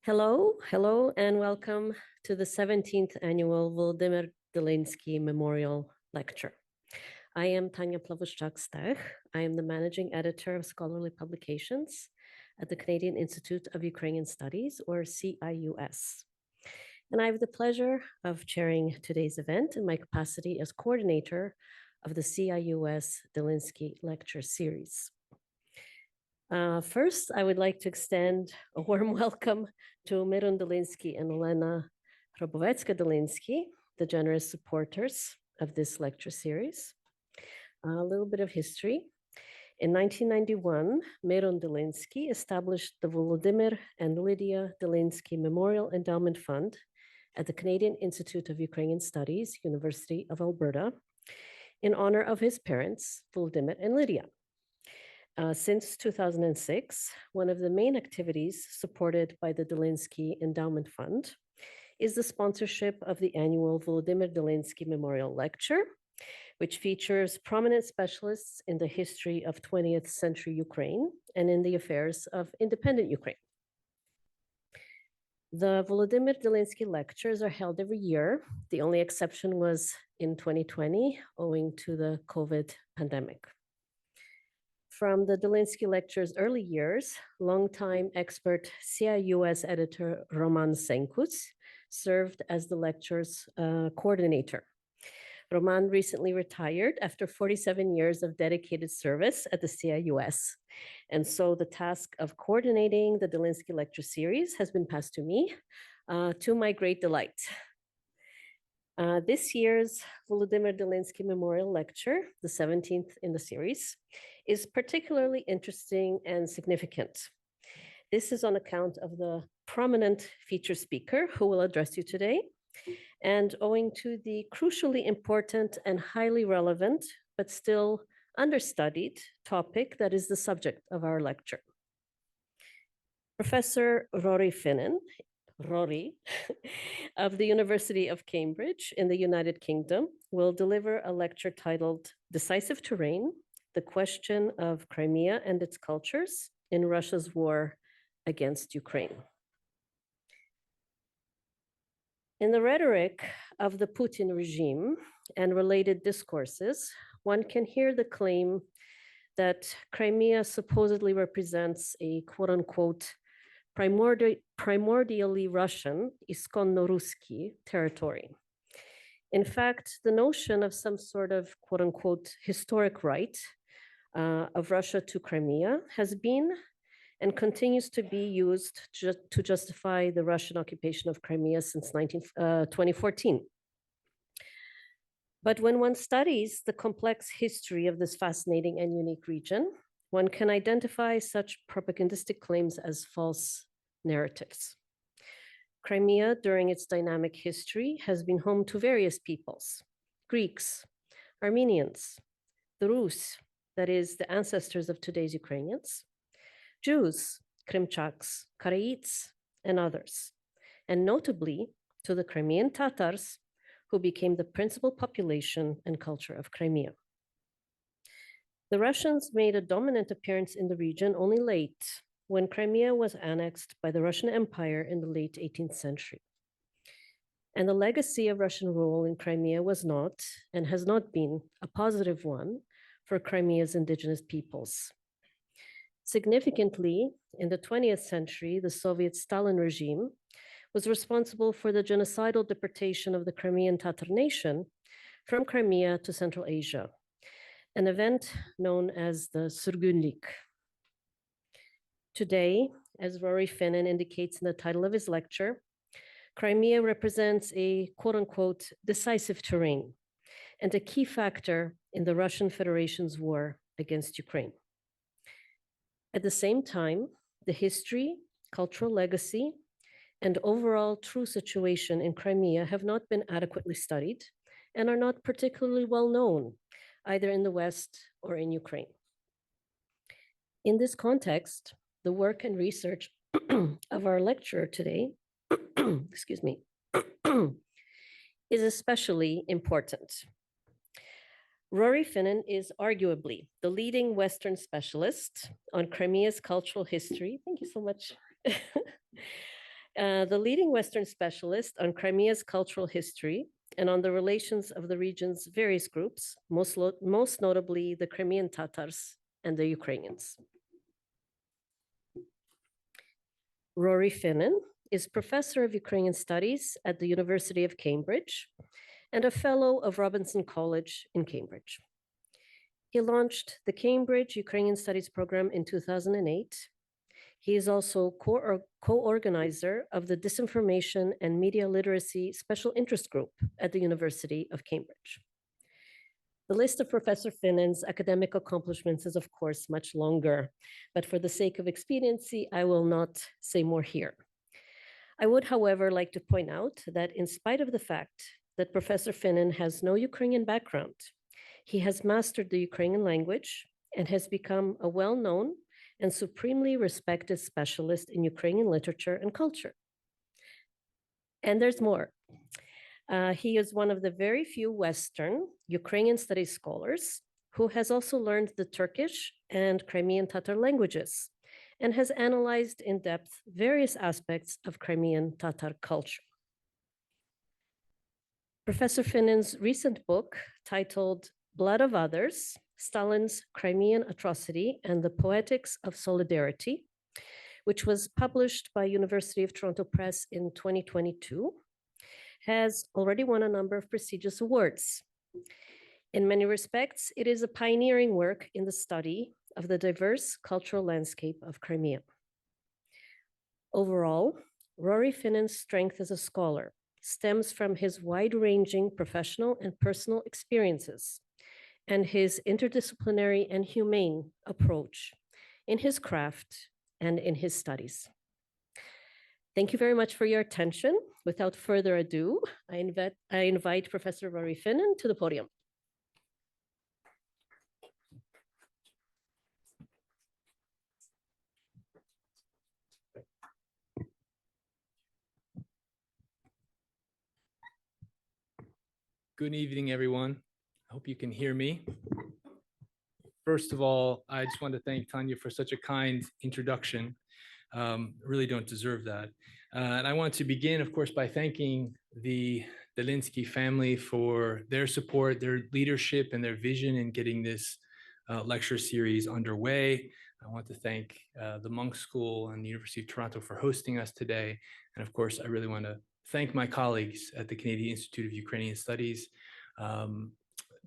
Hello, and welcome to the 17th annual Wolodymyr Dylynsky Memorial Lecture. I am Tanya Plavushchak-Stech. I am the managing editor of scholarly publications at the Canadian Institute of Ukrainian Studies, or CIUS. And I have the pleasure of chairing today's event in my capacity as coordinator of the CIUS Dylynsky Lecture Series. First, I would like to extend a warm welcome to Miron Dylynsky and Olena Hrabovecka-Dylynsky, the generous supporters of this lecture series. A little bit of history. In 1991, Miron Dylynsky established the Wolodymyr and Lydia Dylynsky Memorial Endowment Fund at the Canadian Institute of Ukrainian Studies, University of Alberta, in honor of his parents, Wolodymyr and Lydia. Since 2006, one of the main activities supported by the Dylynsky Endowment Fund is the sponsorship of the annual Wolodymyr Dylynsky Memorial Lecture, which features prominent specialists in the history of 20th century Ukraine and in the affairs of independent Ukraine. The Wolodymyr Dylynsky lectures are held every year. The only exception was in 2020, owing to the COVID pandemic. From the Dylynsky lecture's early years, longtime expert CIUS editor Roman Senkus served as the lecture's coordinator. Roman recently retired after 47 years of dedicated service at the CIUS. And so the task of coordinating the Dylynsky lecture series has been passed to me, to my great delight. This year's Wolodymyr Dylynsky Memorial Lecture, the 17th in the series, is particularly interesting and significant. This is on account of the prominent feature speaker who will address you today, and owing to the crucially important and highly relevant, but still understudied topic that is the subject of our lecture. Professor Rory Finnin, of the University of Cambridge in the United Kingdom, will deliver a lecture titled Decisive Terrain, the question of Crimea and its cultures in Russia's war against Ukraine. In the rhetoric of the Putin regime and related discourses, one can hear the claim that Crimea supposedly represents a quote-unquote primordially Russian, iskonno-Ruski territory. In fact, the notion of some sort of quote-unquote historic right of Russia to Crimea has been and continues to be used to justify the Russian occupation of Crimea since 2014. But when one studies the complex history of this fascinating and unique region, one can identify such propagandistic claims as false narratives. Crimea, during its dynamic history, has been home to various peoples: Greeks, Armenians, the Rus, that is, the ancestors of today's Ukrainians, Jews, Krimchaks, Karaites, and others, and notably to the Crimean Tatars, who became the principal population and culture of Crimea. The Russians made a dominant appearance in the region only late, when Crimea was annexed by the Russian Empire in the late 18th century. And the legacy of Russian rule in Crimea was not, and has not been, a positive one for Crimea's indigenous peoples. Significantly, in the 20th century, the Soviet Stalin regime was responsible for the genocidal deportation of the Crimean Tatar nation from Crimea to Central Asia, an event known as the Surgunlik. Today, as Rory Finnin indicates in the title of his lecture, Crimea represents a quote-unquote decisive terrain and a key factor in the Russian Federation's war against Ukraine. At the same time, the history, cultural legacy, and overall true situation in Crimea have not been adequately studied and are not particularly well known, either in the West or in Ukraine. In this context, the work and research of our lecturer today, excuse me, is especially important. Rory Finnin is arguably the leading Western specialist on Crimea's cultural history. Thank you so much. the leading Western specialist on Crimea's cultural history and on the relations of the region's various groups, most notably the Crimean Tatars and the Ukrainians. Rory Finnin is Professor of Ukrainian Studies at the University of Cambridge and a Fellow of Robinson College in Cambridge. He launched the Cambridge Ukrainian Studies program in 2008. He is also co-organizer of the Disinformation and Media Literacy Special Interest Group at the University of Cambridge. The list of Professor Finnin's academic accomplishments is, of course, much longer, but for the sake of expediency, I will not say more here. I would, however, like to point out that in spite of the fact that Professor Finnin has no Ukrainian background, he has mastered the Ukrainian language and has become a well-known and supremely respected specialist in Ukrainian literature and culture. And there's more. He is one of the very few Western Ukrainian studies scholars who has also learned the Turkish and Crimean Tatar languages and has analyzed in depth various aspects of Crimean Tatar culture. Professor Finnin's recent book, titled Blood of Others, Stalin's Crimean Atrocity and the Poetics of Solidarity, which was published by University of Toronto Press in 2022, has already won a number of prestigious awards. In many respects, it is a pioneering work in the study of the diverse cultural landscape of Crimea. Overall, Rory Finnin's strength as a scholar stems from his wide-ranging professional and personal experiences and his interdisciplinary and humane approach in his craft and in his studies. Thank you very much for your attention. Without further ado, I invite Professor Rory Finnin to the podium. Good evening, everyone. I hope you can hear me. First of all, I just want to thank Tanya for such a kind introduction. Really don't deserve that. And I want to begin, of course, by thanking the Dylynsky family for their support, their leadership, and their vision in getting this lecture series underway. I want to thank the Monk School and the University of Toronto for hosting us today. And of course, I really want to thank my colleagues at the Canadian Institute of Ukrainian Studies,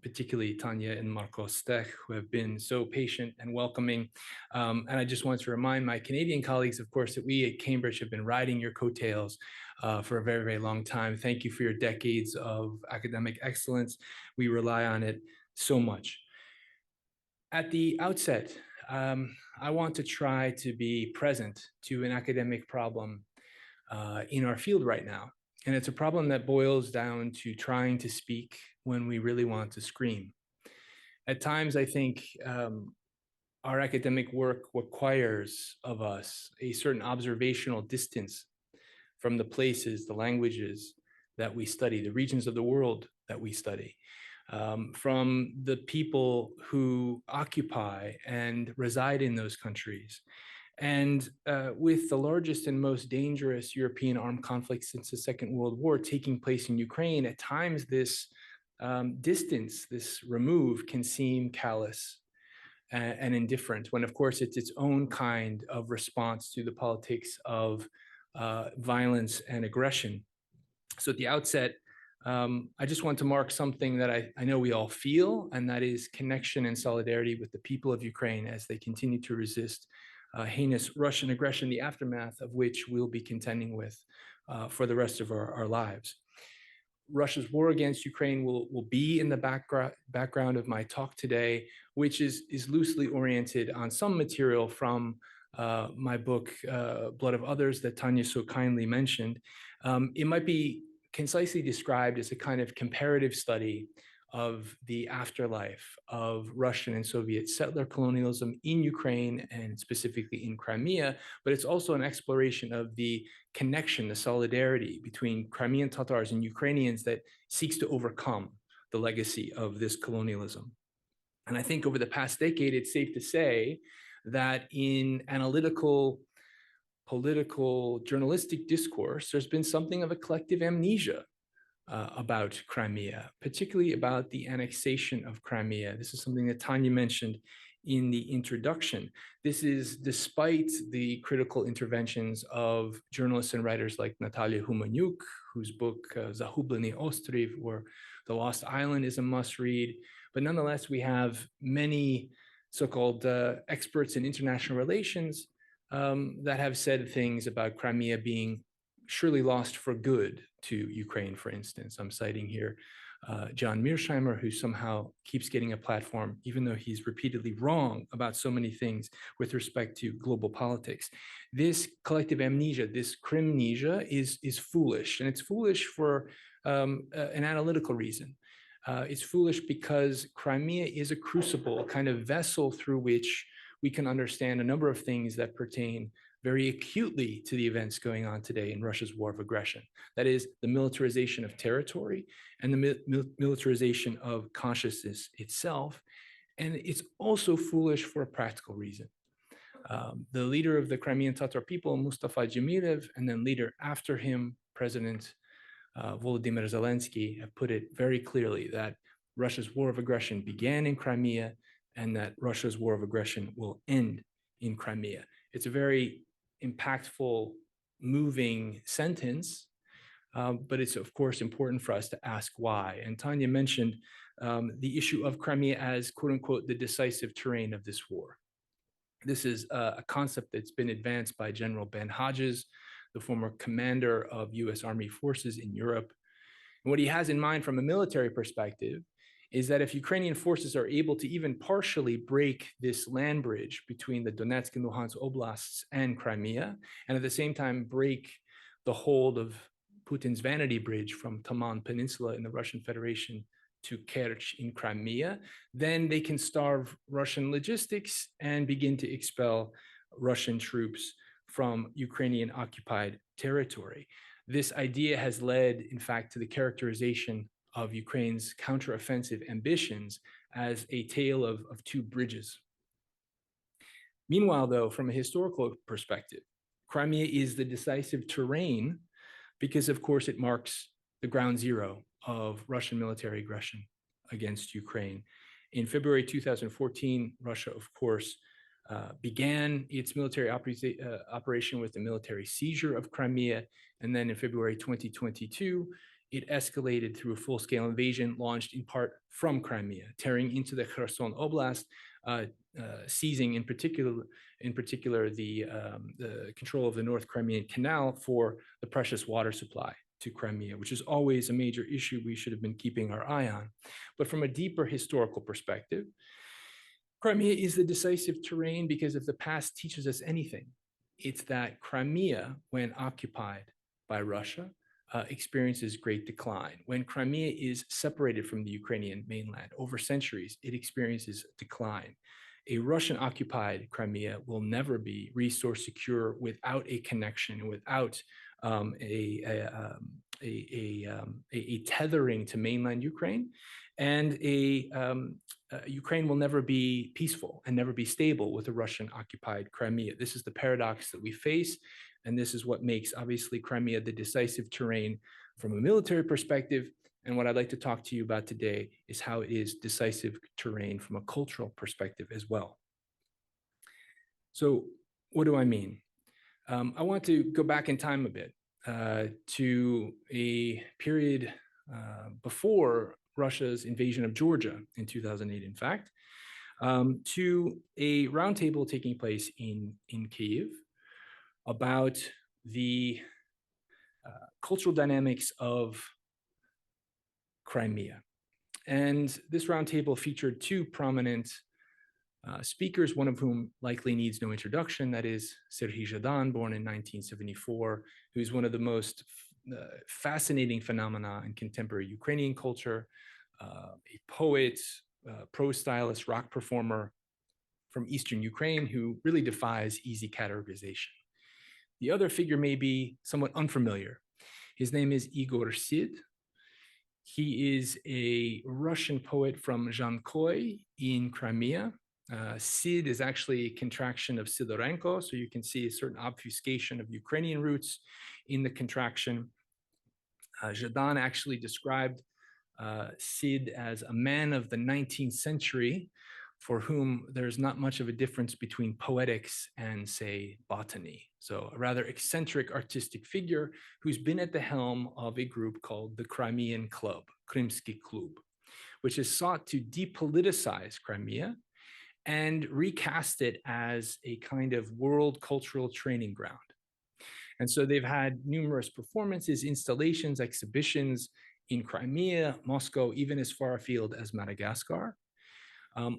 particularly Tanya and Marco Stech, who have been so patient and welcoming. And I just want to remind my Canadian colleagues, of course, that we at Cambridge have been riding your coattails for a very, very long time. Thank you for your decades of academic excellence. We rely on it so much. At the outset, I want to try to be present to an academic problem in our field right now. And it's a problem that boils down to trying to speak when we really want to scream. At times, I think our academic work requires of us a certain observational distance from the places, the languages that we study, the regions of the world that we study, from the people who occupy and reside in those countries. And with the largest and most dangerous European armed conflict since the Second World War taking place in Ukraine, at times this distance, this remove can seem callous and indifferent, when of course it's its own kind of response to the politics of violence and aggression. So at the outset, I just want to mark something that I know we all feel, and that is connection and solidarity with the people of Ukraine as they continue to resist heinous Russian aggression, the aftermath of which we'll be contending with for the rest of our lives. Russia's war against Ukraine will be in the background of my talk today, which is loosely oriented on some material from my book, Blood of Others, that Tanya so kindly mentioned. It might be concisely described as a kind of comparative study of the afterlife of Russian and Soviet settler colonialism in Ukraine and specifically in Crimea, but it's also an exploration of the connection, the solidarity between Crimean Tatars and Ukrainians that seeks to overcome the legacy of this colonialism. And I think over the past decade, it's safe to say that in analytical political, journalistic discourse, there's been something of a collective amnesia about Crimea, particularly about the annexation of Crimea. This is something that Tanya mentioned in the introduction. This is despite the critical interventions of journalists and writers like Natalia Humaniuk, whose book Zahublený Ostrov, or The Lost Island, is a must-read. But nonetheless, we have many so-called experts in international relations that have said things about Crimea being surely lost for good to Ukraine, for instance. I'm citing here John Mearsheimer, who somehow keeps getting a platform, even though he's repeatedly wrong about so many things with respect to global politics. This collective amnesia, this Crimnesia, is foolish, and it's foolish for an analytical reason. It's foolish because Crimea is a crucible, a kind of vessel through which we can understand a number of things that pertain very acutely to the events going on today in Russia's war of aggression. That is the militarization of territory and the militarization of consciousness itself. And it's also foolish for a practical reason. The leader of the Crimean Tatar people, Mustafa Dzhemilev, and then leader after him, President Wolodymyr Dylynsky, have put it very clearly that Russia's war of aggression began in Crimea and that Russia's war of aggression will end in Crimea. It's a very impactful, moving sentence, but it's of course important for us to ask why. And Tanya mentioned the issue of Crimea as quote unquote the decisive terrain of this war. This is a concept that's been advanced by General Ben Hodges, the former commander of US Army forces in Europe. And what he has in mind from a military perspective is that if Ukrainian forces are able to even partially break this land bridge between the Donetsk and Luhansk oblasts and Crimea, and at the same time break the hold of Putin's vanity bridge from Taman Peninsula in the Russian Federation to Kerch in Crimea, then they can starve Russian logistics and begin to expel Russian troops from Ukrainian occupied territory. This idea has led, in fact, to the characterization of Ukraine's counteroffensive ambitions as a tale of two bridges. Meanwhile, though, from a historical perspective, Crimea is the decisive terrain because, of course, it marks the ground zero of Russian military aggression against Ukraine. In February 2014, Russia, of course, began its military operation with the military seizure of Crimea. And then in February 2022, it escalated through a full-scale invasion launched in part from Crimea, tearing into the Kherson Oblast, seizing in particular the control of the North Crimean Canal for the precious water supply to Crimea, which is always a major issue we should have been keeping our eye on. But from a deeper historical perspective, Crimea is the decisive terrain because if the past teaches us anything, it's that Crimea, when occupied by Russia, experiences great decline. When Crimea is separated from the Ukrainian mainland over centuries, it experiences decline. A Russian-occupied Crimea will never be resource secure without a connection, without a tethering to mainland Ukraine, and Ukraine will never be peaceful and never be stable with a Russian-occupied Crimea. This is the paradox that we face, and this is what makes, obviously, Crimea the decisive terrain from a military perspective. And what I'd like to talk to you about today is how it is decisive terrain from a cultural perspective as well. So what do I mean? I want to go back in time a bit to a period before Russia's invasion of Georgia in 2008, in fact, to a roundtable taking place in Kyiv about the cultural dynamics of Crimea. And this roundtable featured two prominent speakers, one of whom likely needs no introduction, that is Serhiy Zhadan, born in 1974, who's one of the most fascinating phenomena in contemporary Ukrainian culture, a poet, prose stylist, rock performer from Eastern Ukraine who really defies easy categorization. The other figure may be somewhat unfamiliar. His name is Igor Sid. He is a Russian poet from Zhankoy in Crimea. Sid is actually a contraction of Sidorenko, so you can see a certain obfuscation of Ukrainian roots in the contraction. Zhadan actually described Sid as a man of the 19th century for whom there's not much of a difference between poetics and, say, botany. So a rather eccentric artistic figure who's been at the helm of a group called the Crimean Club, Krymsky Klub, which has sought to depoliticize Crimea and recast it as a kind of world cultural training ground. And so they've had numerous performances, installations, exhibitions in Crimea, Moscow, even as far afield as Madagascar,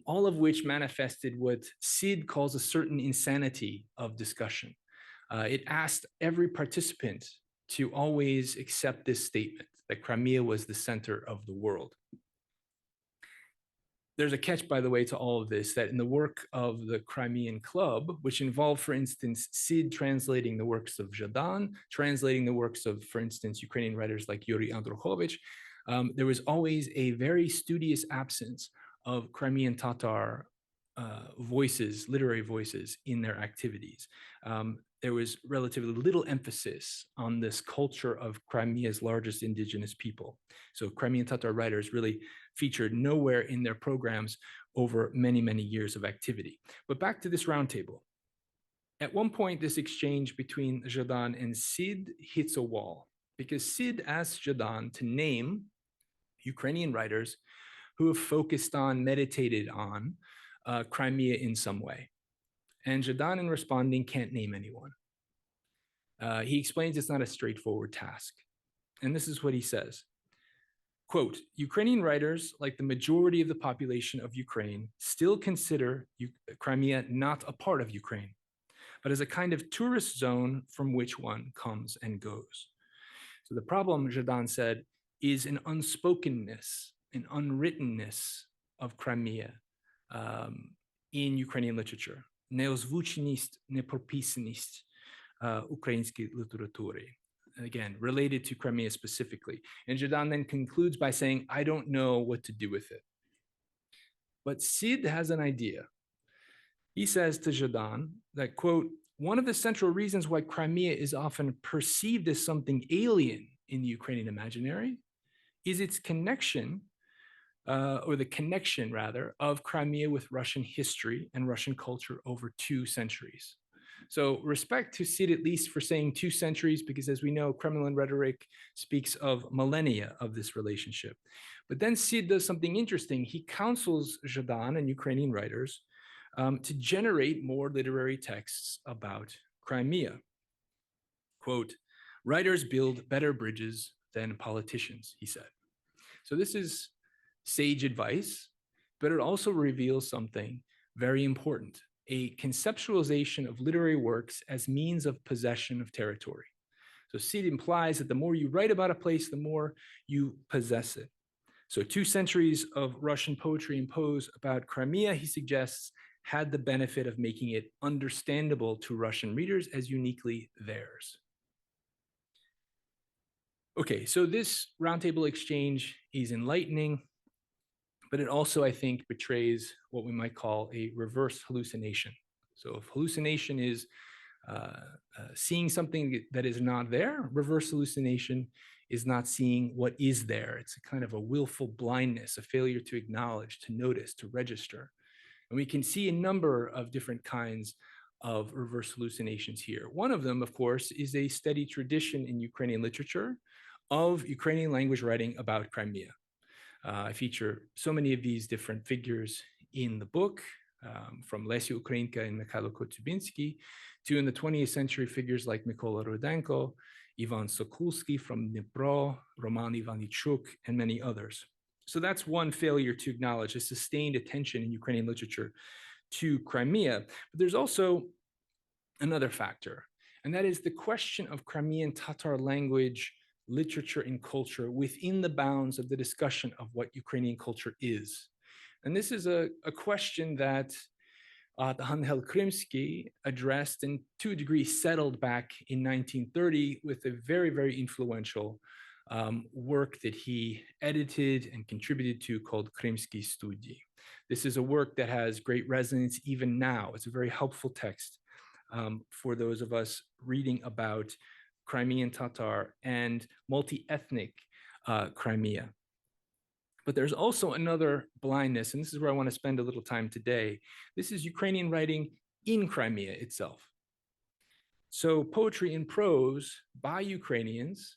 all of which manifested what Sid calls a certain insanity of discussion. It asked every participant to always accept this statement that Crimea was the center of the world. There's a catch, by the way, to all of this, that in the work of the Crimean Club, which involved, for instance, Sid translating the works of Zhadan, translating the works of, for instance, Ukrainian writers like Yuri Andrukhovich, there was always a very studious absence of Crimean Tatar voices, literary voices in their activities. There was relatively little emphasis on this culture of Crimea's largest indigenous people. So Crimean Tatar writers really featured nowhere in their programs over many, many years of activity. But back to this roundtable. At one point, this exchange between Zhadan and Sid hits a wall because Sid asks Zhadan to name Ukrainian writers who have focused on, meditated on Crimea in some way. And Zhadan, in responding, can't name anyone. He explains it's not a straightforward task. And this is what he says. Quote, Ukrainian writers, like the majority of the population of Ukraine, still consider Crimea not a part of Ukraine, but as a kind of tourist zone from which one comes and goes. So the problem, Zhadan said, is an unspokenness, an unwrittenness of Crimea in Ukrainian literature. Неозвученість, непрописаність української літератури. Again, related to Crimea specifically. And Zhadan then concludes by saying, I don't know what to do with it. But Sid has an idea. He says to Zhadan that, quote, one of the central reasons why Crimea is often perceived as something alien in the Ukrainian imaginary is its connection, or the connection rather, of Crimea with Russian history and Russian culture over 2 centuries. So respect to Sid at least for saying 2 centuries, because as we know, Kremlin rhetoric speaks of millennia of this relationship. But then Sid does something interesting. He counsels Zhadan and Ukrainian writers to generate more literary texts about Crimea. Quote, writers build better bridges than politicians, he said. So this is sage advice, but it also reveals something very important, a conceptualization of literary works as means of possession of territory. So Sid implies that the more you write about a place, the more you possess it. So 2 centuries of Russian poetry and prose about Crimea, he suggests, had the benefit of making it understandable to Russian readers as uniquely theirs. Okay, so this roundtable exchange is enlightening, but it also, I think, betrays what we might call a reverse hallucination. So if hallucination is seeing something that is not there, reverse hallucination is not seeing what is there. It's a kind of a willful blindness, a failure to acknowledge, to notice, to register. And we can see a number of different kinds of reverse hallucinations here. One of them, of course, is a steady tradition in Ukrainian literature of Ukrainian language writing about Crimea. I feature so many of these different figures in the book, from Lesya Ukrainka and Mikhailo Kotyubinsky, to in the 20th century figures like Mykola Rudenko, Ivan Sokulsky from Dnipro, Roman Ivanichuk, and many others. So that's one failure to acknowledge a sustained attention in Ukrainian literature to Crimea. But there's also another factor, and that is the question of Crimean Tatar language, literature, and culture within the bounds of the discussion of what Ukrainian culture is. And this is a question that Angel Krymsky addressed and to a degree settled back in 1930 with a very, very influential work that he edited and contributed to called Krymsky Studii. This is a work that has great resonance even now. It's a very helpful text for those of us reading about Crimean Tatar and multi-ethnic Crimea. But there's also another blindness, and this is where I want to spend a little time today. This is Ukrainian writing in Crimea itself. So poetry in prose by Ukrainians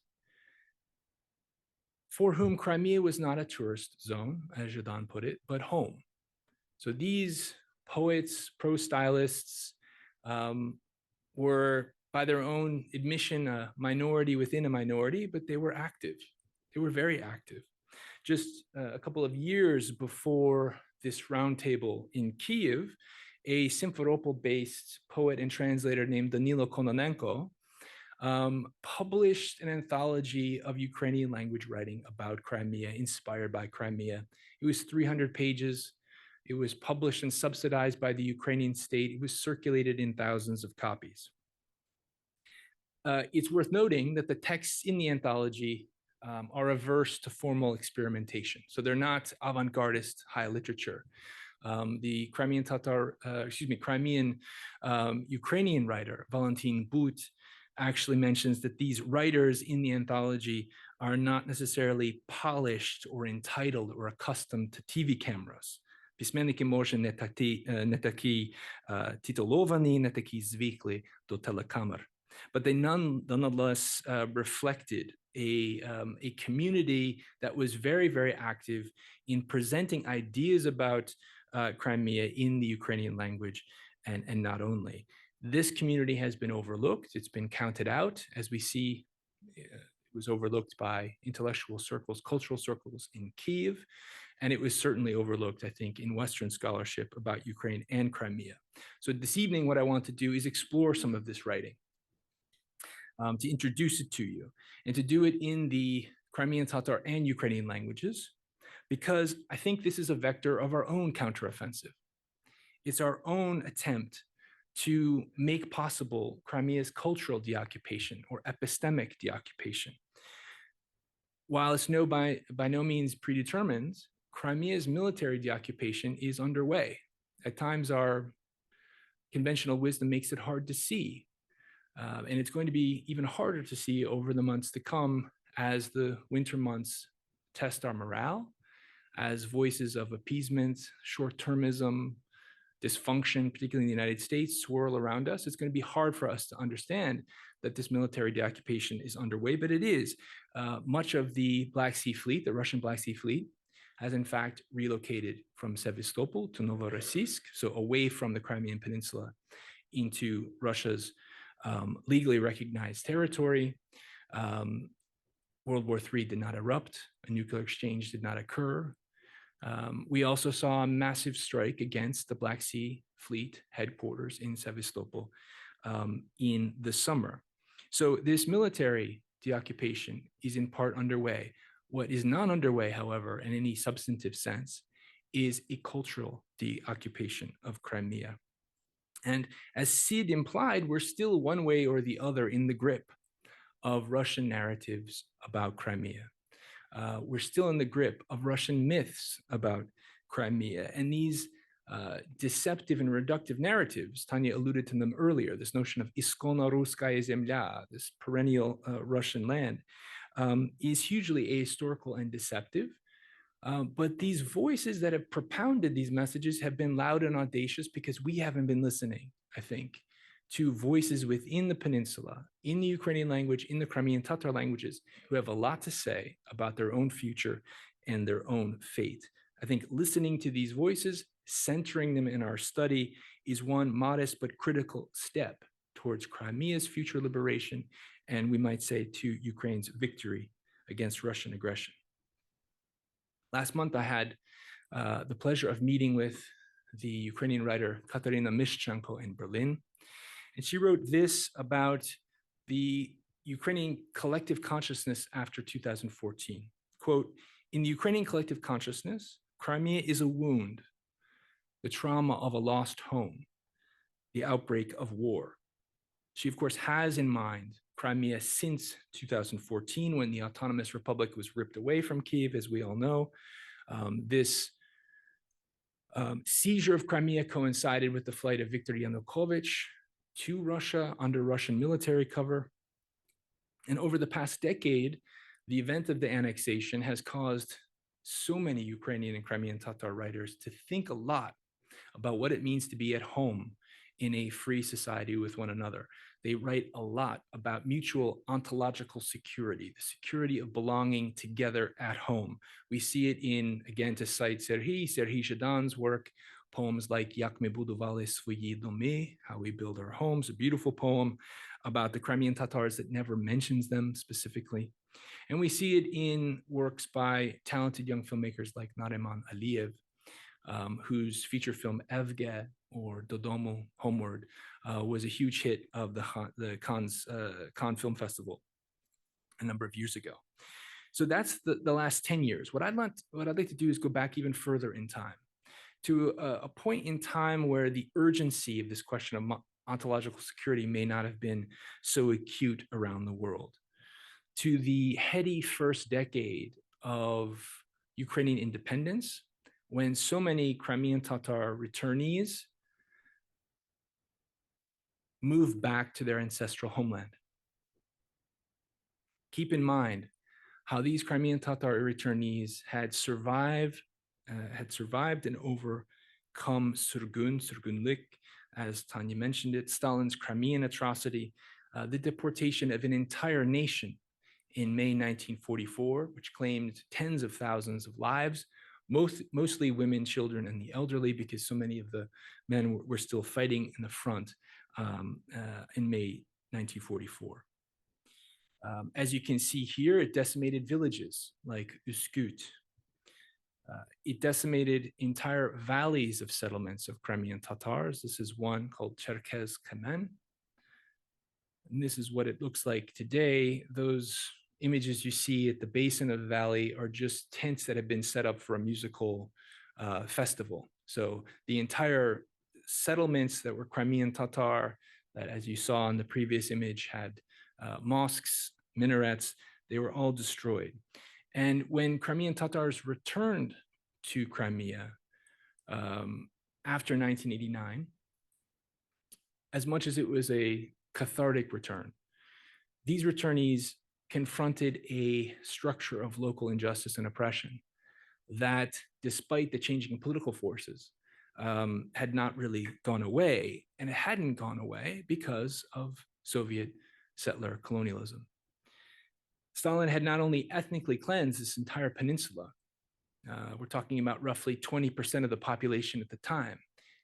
for whom Crimea was not a tourist zone, as Jordan put it, but home. So these poets, prose stylists, were, by their own admission, a minority within a minority, but they were active. They were very active. Just a couple of years before this roundtable in Kyiv, a Simferopol-based poet and translator named Danilo Kononenko published an anthology of Ukrainian language writing about Crimea, inspired by Crimea. It was 300 pages. It was published and subsidized by the Ukrainian state. It was circulated in thousands of copies. It's worth noting that the texts in the anthology are averse to formal experimentation. So they're not avant-gardist high literature. The Crimean Ukrainian writer, Valentin But, actually mentions that these writers in the anthology are not necessarily polished or entitled or accustomed to TV cameras. Письменники, може, не такі титуловані, не такі звикли до телекамер. But they nonetheless reflected a community that was very, very active in presenting ideas about Crimea in the Ukrainian language, and not only. This community has been overlooked. It's been counted out, as we see. It was overlooked by intellectual circles, cultural circles in Kyiv, and it was certainly overlooked, I think, in Western scholarship about Ukraine and Crimea. So this evening, what I want to do is explore some of this writing, to introduce it to you, and to do it in the Crimean Tatar and Ukrainian languages, because I think this is a vector of our own counteroffensive. It's our own attempt to make possible Crimea's cultural deoccupation or epistemic deoccupation. While it's by no means predetermined, Crimea's military deoccupation is underway. At times, our conventional wisdom makes it hard to see. And it's going to be even harder to see over the months to come as the winter months test our morale, as voices of appeasement, short-termism, dysfunction, particularly in the United States, swirl around us. It's going to be hard for us to understand that this military deoccupation is underway, but it is. Much of the Black Sea Fleet, the Russian Black Sea Fleet, has in fact relocated from Sevastopol to Novorossiysk, so away from the Crimean Peninsula into Russia's legally recognized territory. World War III did not erupt. A nuclear exchange did not occur. We also saw a massive strike against the Black Sea Fleet headquarters in Sevastopol in the summer. So this military deoccupation is in part underway. What is not underway, however, in any substantive sense, is a cultural deoccupation of Crimea. And as Sid implied, we're still one way or the other in the grip of Russian narratives about Crimea. We're still in the grip of Russian myths about Crimea. And these deceptive and reductive narratives, Tanya alluded to them earlier, this notion of iskono ruskaya zemlya, this perennial Russian land, is hugely ahistorical and deceptive. But these voices that have propounded these messages have been loud and audacious because we haven't been listening, I think, to voices within the peninsula, in the Ukrainian language, in the Crimean Tatar languages, who have a lot to say about their own future and their own fate. I think listening to these voices, centering them in our study, is one modest but critical step towards Crimea's future liberation, and we might say to Ukraine's victory against Russian aggression. Last month, I had the pleasure of meeting with the Ukrainian writer Katerina Mishchenko in Berlin. And she wrote this about the Ukrainian collective consciousness after 2014. Quote, in the Ukrainian collective consciousness, Crimea is a wound, the trauma of a lost home, the outbreak of war. She, of course, has in mind Crimea since 2014, when the autonomous republic was ripped away from Kyiv, as we all know. This seizure of Crimea coincided with the flight of Viktor Yanukovych to Russia under Russian military cover. And over the past decade, the event of the annexation has caused so many Ukrainian and Crimean Tatar writers to think a lot about what it means to be at home in a free society with one another. They write a lot about mutual ontological security, the security of belonging together at home. We see it in, again, to cite Serhiy Zhadan's work, poems like Yak me buduvali svoyi domi, How We Build Our Homes, a beautiful poem about the Crimean Tatars that never mentions them specifically. And we see it in works by talented young filmmakers like Nariman Aliyev, whose feature film Evge, or Dodomo, Homeward, was a huge hit of the Cannes Film Festival a number of years ago. So that's the last 10 years. What I'd like to do is go back even further in time to a point in time where the urgency of this question of ontological security may not have been so acute around the world, to the heady first decade of Ukrainian independence, when so many Crimean Tatar returnees moved back to their ancestral homeland. Keep in mind how these Crimean Tatar returnees had survived and overcome Surgunlik, as Tanya mentioned it, Stalin's Crimean atrocity, the deportation of an entire nation in May 1944, which claimed tens of thousands of lives, mostly women, children, and the elderly, because so many of the men were still fighting in the front in May 1944. As you can see here, it decimated villages like Uskut. It decimated entire valleys of settlements of Crimean Tatars. This is one called Cherkez Kamen. And this is what it looks like today. Those images you see at the basin of the valley are just tents that have been set up for a musical festival. So the entire settlements that were Crimean Tatar, that, as you saw in the previous image, had mosques, minarets, they were all destroyed. And when Crimean Tatars returned to Crimea after 1989, as much as it was a cathartic return, these returnees confronted a structure of local injustice and oppression that, despite the changing political forces, had not really gone away. And it hadn't gone away because of Soviet settler colonialism. Stalin had not only ethnically cleansed this entire peninsula, we're talking about roughly 20% of the population at the time.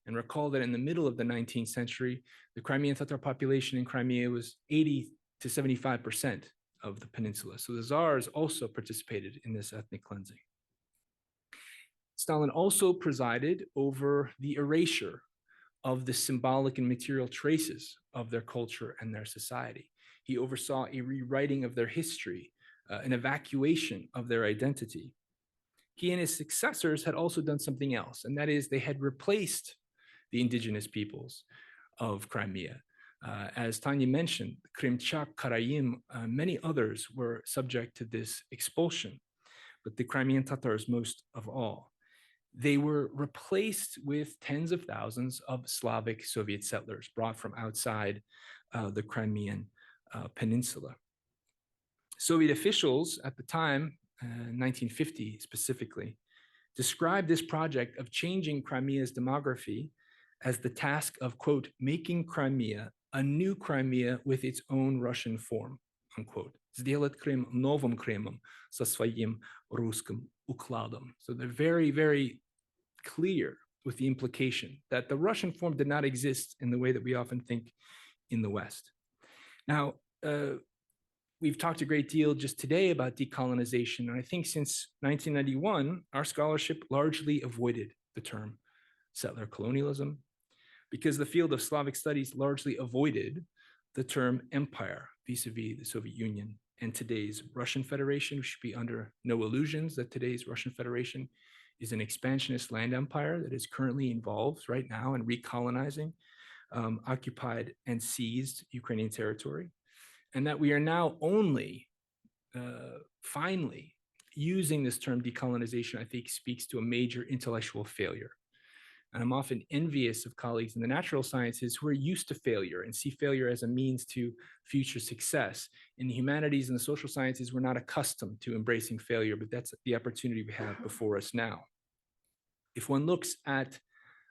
And recall that in the middle of the 19th century, the Crimean Tatar population in Crimea was 80 to 75% of the peninsula. So the Tsars also participated in this ethnic cleansing. Stalin also presided over the erasure of the symbolic and material traces of their culture and their society. He oversaw a rewriting of their history, an evacuation of their identity. He and his successors had also done something else, and that is they had replaced the indigenous peoples of Crimea. As Tanya mentioned, Krimchak, Karayim, many others were subject to this expulsion, but the Crimean Tatars most of all. They were replaced with tens of thousands of Slavic Soviet settlers brought from outside the Crimean peninsula. Soviet officials at the time, 1950 specifically, described this project of changing Crimea's demography as the task of, quote, making Crimea a new Crimea with its own Russian form, unquote. Сделать Крым новым Крымом со своим русским укладом. So they're very, very clear with the implication that the Russian form did not exist in the way that we often think in the West. Now, we've talked a great deal just today about decolonization, and I think since 1991, our scholarship largely avoided the term settler colonialism, because the field of Slavic studies largely avoided the term empire vis-a-vis the Soviet Union and today's Russian Federation. We should be under no illusions that today's Russian Federation is an expansionist land empire that is currently involved right now in recolonizing occupied and seized Ukrainian territory. and that we are now only finally using this term decolonization, I think speaks to a major intellectual failure. And I'm often envious of colleagues in the natural sciences who are used to failure and see failure as a means to future success. In the humanities and the social sciences, we're not accustomed to embracing failure, but that's the opportunity we have before us now. If one looks at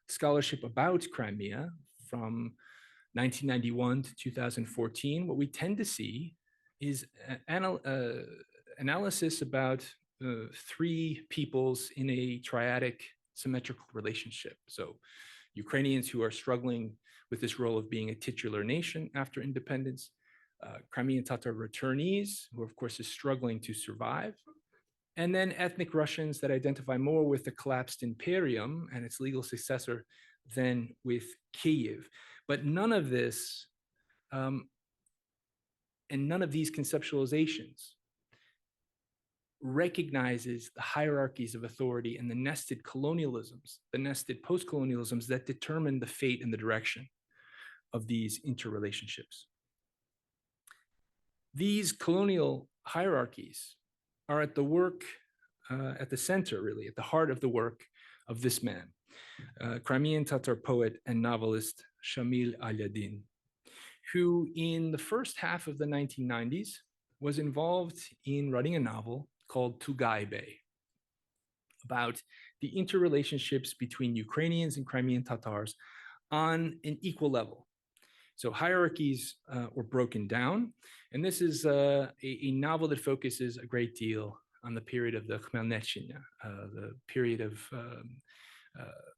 scholarship about Crimea from 1991 to 2014, what we tend to see is analysis about three peoples in a triadic symmetrical relationship. So Ukrainians who are struggling with this role of being a titular nation after independence, Crimean Tatar returnees, who of course is struggling to survive, and then ethnic Russians that identify more with the collapsed imperium and its legal successor than with Kiev. But none of this, and none of these conceptualizations recognizes the hierarchies of authority and the nested colonialisms, the nested post-colonialisms that determine the fate and the direction of these interrelationships. These colonial hierarchies are at the work, at the center, really, at the heart of the work of this man, Crimean Tatar poet and novelist Shamil Alyadin, who in the first half of the 1990s was involved in writing a novel called Tugaybe, about the interrelationships between Ukrainians and Crimean Tatars on an equal level. So hierarchies were broken down, and this is a novel that focuses a great deal on the period of the Khmelnytskina, the period of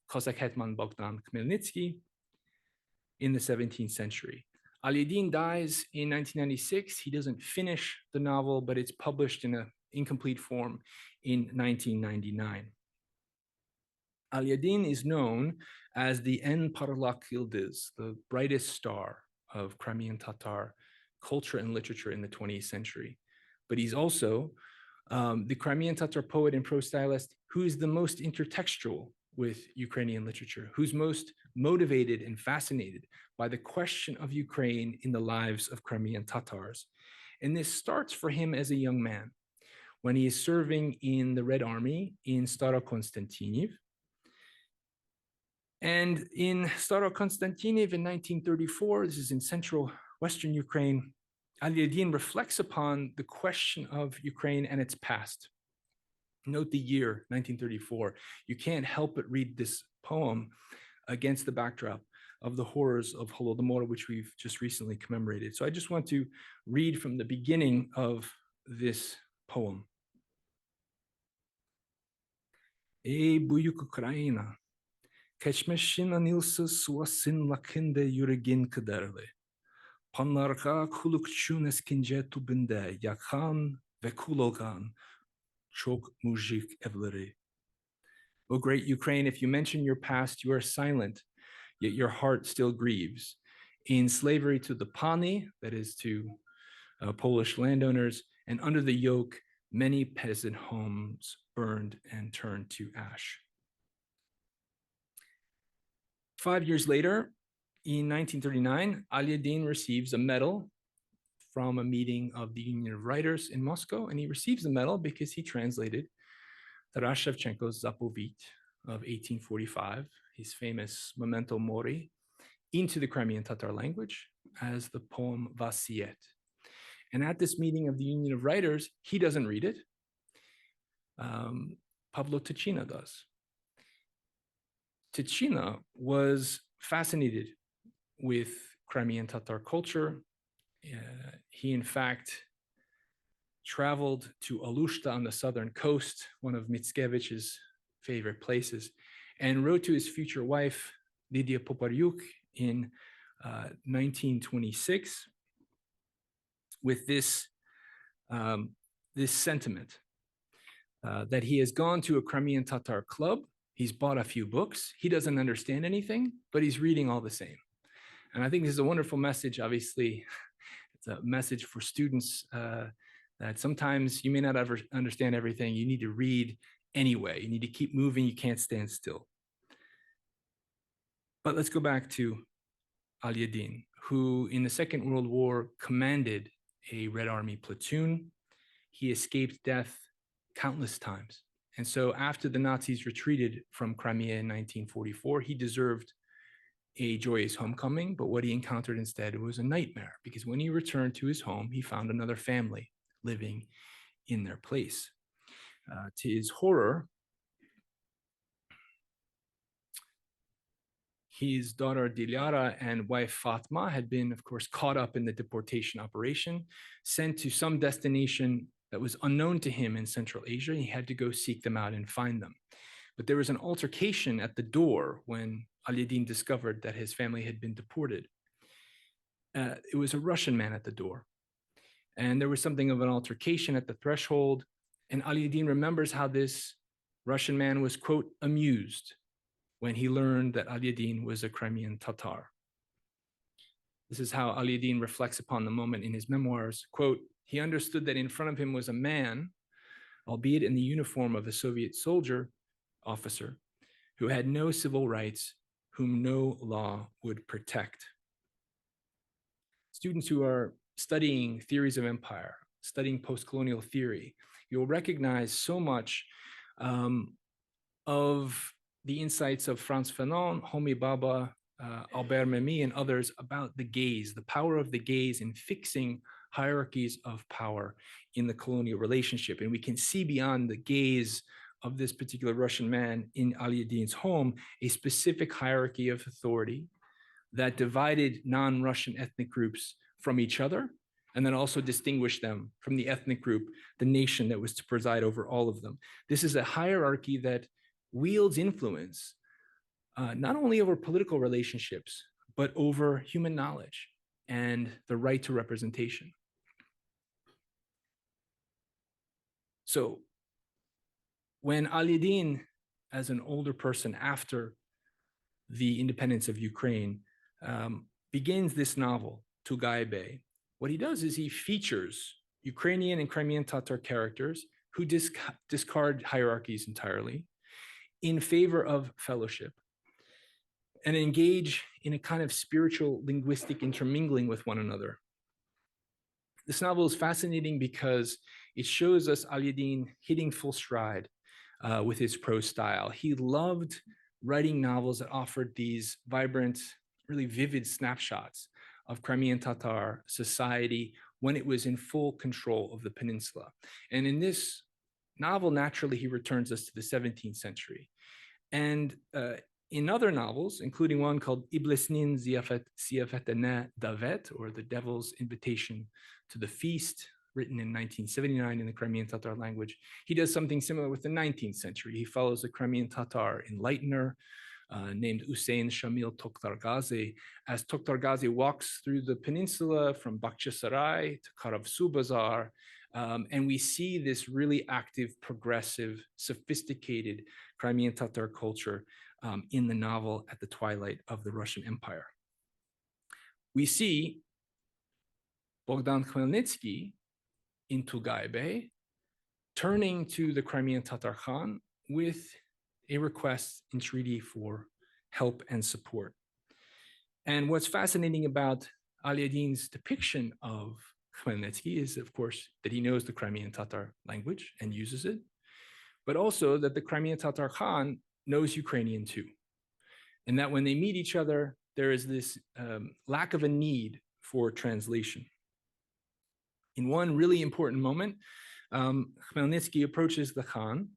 Cossack Hetman Bogdan Khmelnytsky in the 17th century. Alyadin dies in 1996. He doesn't finish the novel, but it's published in an incomplete form in 1999. Alyadin is known as the En Parlak Yıldız, the brightest star of Crimean Tatar culture and literature in the 20th century. But he's also the Crimean Tatar poet and prose stylist who is the most intertextual with Ukrainian literature, who's most motivated and fascinated by the question of Ukraine in the lives of Crimean Tatars. And this starts for him as a young man, when he is serving in the Red Army in Starokonstantinov. And in Starokonstantinov in 1934, this is in central Western Ukraine, Alyadin reflects upon the question of Ukraine and its past. Note the year, 1934. You can't help but read this poem against the backdrop of the horrors of Holodomor, which we've just recently commemorated. So I just want to read from the beginning of this poem. Ey büyük Ukraina, keçmişin anılsa suasın lakinde yüregin kederli. Panlarga kulukçun eskince tubinde yakan ve kulogan çok mujik evleri. O great Ukraine, if you mention your past, you are silent, yet your heart still grieves. In slavery to the Pani, that is to Polish landowners, and under the yoke, many peasant homes burned and turned to ash. 5 years later, in 1939, Alyadin receives a medal from a meeting of the Union of Writers in Moscow, and he receives the medal because he translated Taras Shevchenko's Zapovit of 1845, his famous Memento Mori, into the Crimean Tatar language as the poem Vasiyet. And at this meeting of the Union of Writers, he doesn't read it. Pavlo Ticina does. Ticina was fascinated with Crimean Tatar culture. He, in fact, traveled to Alushta on the southern coast, one of Mickiewicz's favorite places, and wrote to his future wife, Lydia Poparyuk, in 1926 with this, this sentiment that he has gone to a Crimean Tatar club, he's bought a few books, he doesn't understand anything, but he's reading all the same. And I think this is a wonderful message. Obviously, it's a message for students that sometimes you may not ever understand everything. You need to read anyway. You need to keep moving. You can't stand still. But let's go back to Alyadin, who in the Second World War commanded a Red Army platoon. He escaped death countless times. And so after the Nazis retreated from Crimea in 1944, he deserved a joyous homecoming, but what he encountered instead was a nightmare, because when he returned to his home, he found another family living in their place. To his horror, his daughter Dilara and wife Fatma had been, of course, caught up in the deportation operation, sent to some destination that was unknown to him in Central Asia. He had to go seek them out and find them. But there was an altercation at the door when Aliyadin discovered that his family had been deported. It was a Russian man at the door. And there was something of an altercation at the threshold. And Aliyadin remembers how this Russian man was, quote, amused when he learned that Aliyadin was a Crimean Tatar. This is how Aliyadin reflects upon the moment in his memoirs. Quote, he understood that in front of him was a man, albeit in the uniform of a Soviet soldier officer, who had no civil rights, whom no law would protect. Students who are studying theories of empire, studying post-colonial theory, you'll recognize so much of the insights of Frantz Fanon, Homi Bhabha, Albert Memmi, and others about the gaze, the power of the gaze in fixing hierarchies of power in the colonial relationship. And we can see beyond the gaze of this particular Russian man in Aliyadin's home, a specific hierarchy of authority that divided non-Russian ethnic groups from each other, and then also distinguished them from the ethnic group, the nation that was to preside over all of them. This is a hierarchy that wields influence, not only over political relationships, but over human knowledge and the right to representation. So when Aliyadin, as an older person after the independence of Ukraine, begins this novel, Tugaybe, what he does is he features Ukrainian and Crimean Tatar characters who discard hierarchies entirely in favor of fellowship and engage in a kind of spiritual linguistic intermingling with one another. This novel is fascinating because it shows us Aliyadin hitting full stride with his prose style. He loved writing novels that offered these vibrant, really vivid snapshots of Crimean Tatar society when it was in full control of the peninsula. And in this novel, naturally, he returns us to the 17th century. And in other novels, including one called Iblesnin Ziyafetene Davet, or The Devil's Invitation to the Feast, written in 1979 in the Crimean Tatar language, he does something similar with the 19th century. He follows a Crimean Tatar enlightener named Hüseyin Shamil Tokhtargazi, as Tokhtargazi walks through the peninsula from Bakhchisarai to Karavsu Bazar, and we see this really active, progressive, sophisticated Crimean Tatar culture in the novel at the twilight of the Russian Empire. We see Bogdan Khmelnytsky in Tugaybe turning to the Crimean Tatar Khan with a request in treaty for help and support. And what's fascinating about Aliyadin's depiction of Khmelnytsky is, of course, that he knows the Crimean Tatar language and uses it, but also that the Crimean Tatar Khan knows Ukrainian too. And that when they meet each other, there is this lack of a need for translation. In one really important moment, Khmelnytsky approaches the Khan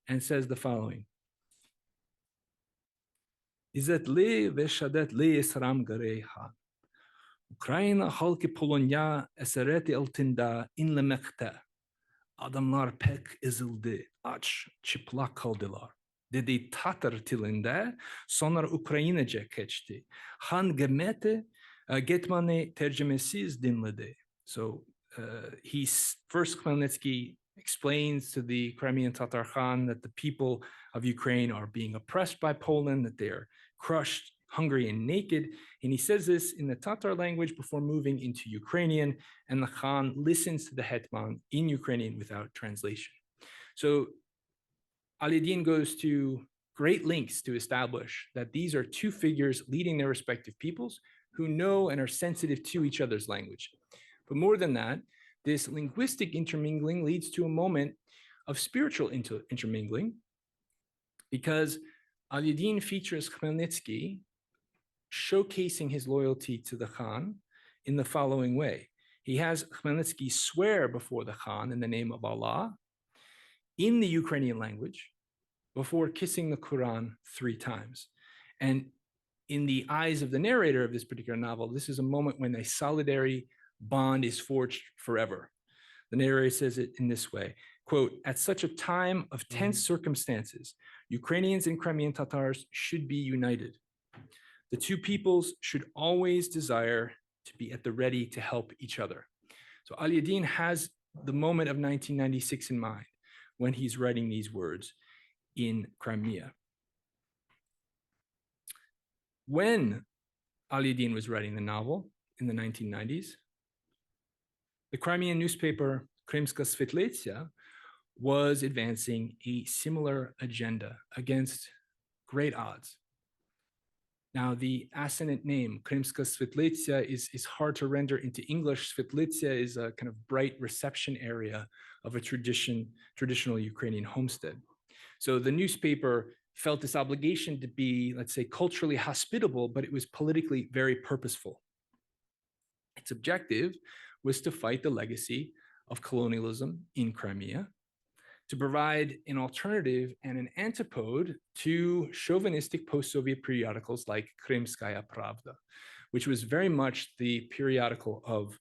and says the following: İzzet li ve şadet li esram garey han. Ukrayna halkı Polonya esereti altında inlemekte. Adamlar pek ezildi, aç, çıplak kaldılar. Dedi Tatar dilinde, sonra Ukraynaca geçti. Han gemeti, Getman'ı tercümesiz dinledi. So first Khmelnytsky explains to the Crimean Tatar Khan that the people of Ukraine are being oppressed by Poland, that they are crushed, hungry, and naked. And he says this in the Tatar language before moving into Ukrainian, and the Khan listens to the Hetman in Ukrainian without translation. So Aliyadin goes to great lengths to establish that these are two figures leading their respective peoples who know and are sensitive to each other's language. But more than that, this linguistic intermingling leads to a moment of spiritual intermingling, because Alyadin features Khmelnytsky showcasing his loyalty to the Khan in the following way. He has Khmelnytsky swear before the Khan in the name of Allah in the Ukrainian language before kissing the Quran 3 times. And in the eyes of the narrator of this particular novel, this is a moment when a solidarity bond is forged forever. The narrator says it in this way, quote, "At such a time of tense circumstances, Ukrainians and Crimean Tatars should be united. The two peoples should always desire to be at the ready to help each other." So Alyadin has the moment of 1996 in mind when he's writing these words in Crimea. When Alyadin was writing the novel in the 1990s, the Crimean newspaper Krymska Svetlytsia was advancing a similar agenda against great odds. Now, the assonant name Krymska Svetlytsia is hard to render into English. Svetlytsia is a kind of bright reception area of a traditional Ukrainian homestead. So the newspaper felt this obligation to be, let's say, culturally hospitable, but it was politically very purposeful. Its objective was to fight the legacy of colonialism in Crimea, to provide an alternative and an antipode to chauvinistic post-Soviet periodicals like Krymskaya Pravda, which was very much the periodical of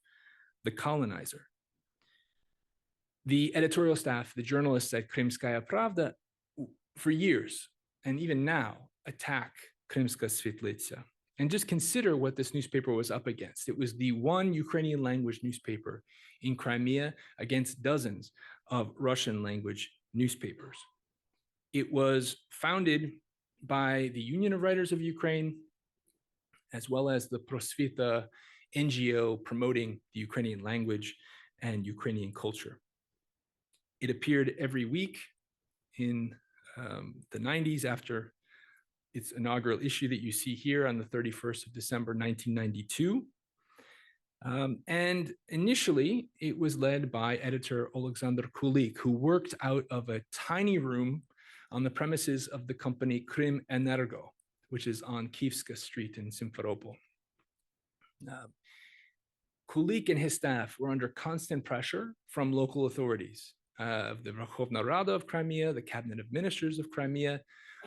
the colonizer. The editorial staff, the journalists at Krymskaya Pravda, for years, and even now, attack Krymska Svetlytsia. And just consider what this newspaper was up against. It was the one Ukrainian language newspaper in Crimea against dozens of Russian language newspapers. It was founded by the Union of Writers of Ukraine, as well as the Prosvita NGO promoting the Ukrainian language and Ukrainian culture. It appeared every week in the 90s after its inaugural issue that you see here on the 31st of December, 1992. And initially, it was led by editor Alexander Kulik, who worked out of a tiny room on the premises of the company Crimenergo, which is on Kievska Street in Simferopol. Kulik and his staff were under constant pressure from local authorities, of the Verkhovna Rada of Crimea, the Cabinet of Ministers of Crimea,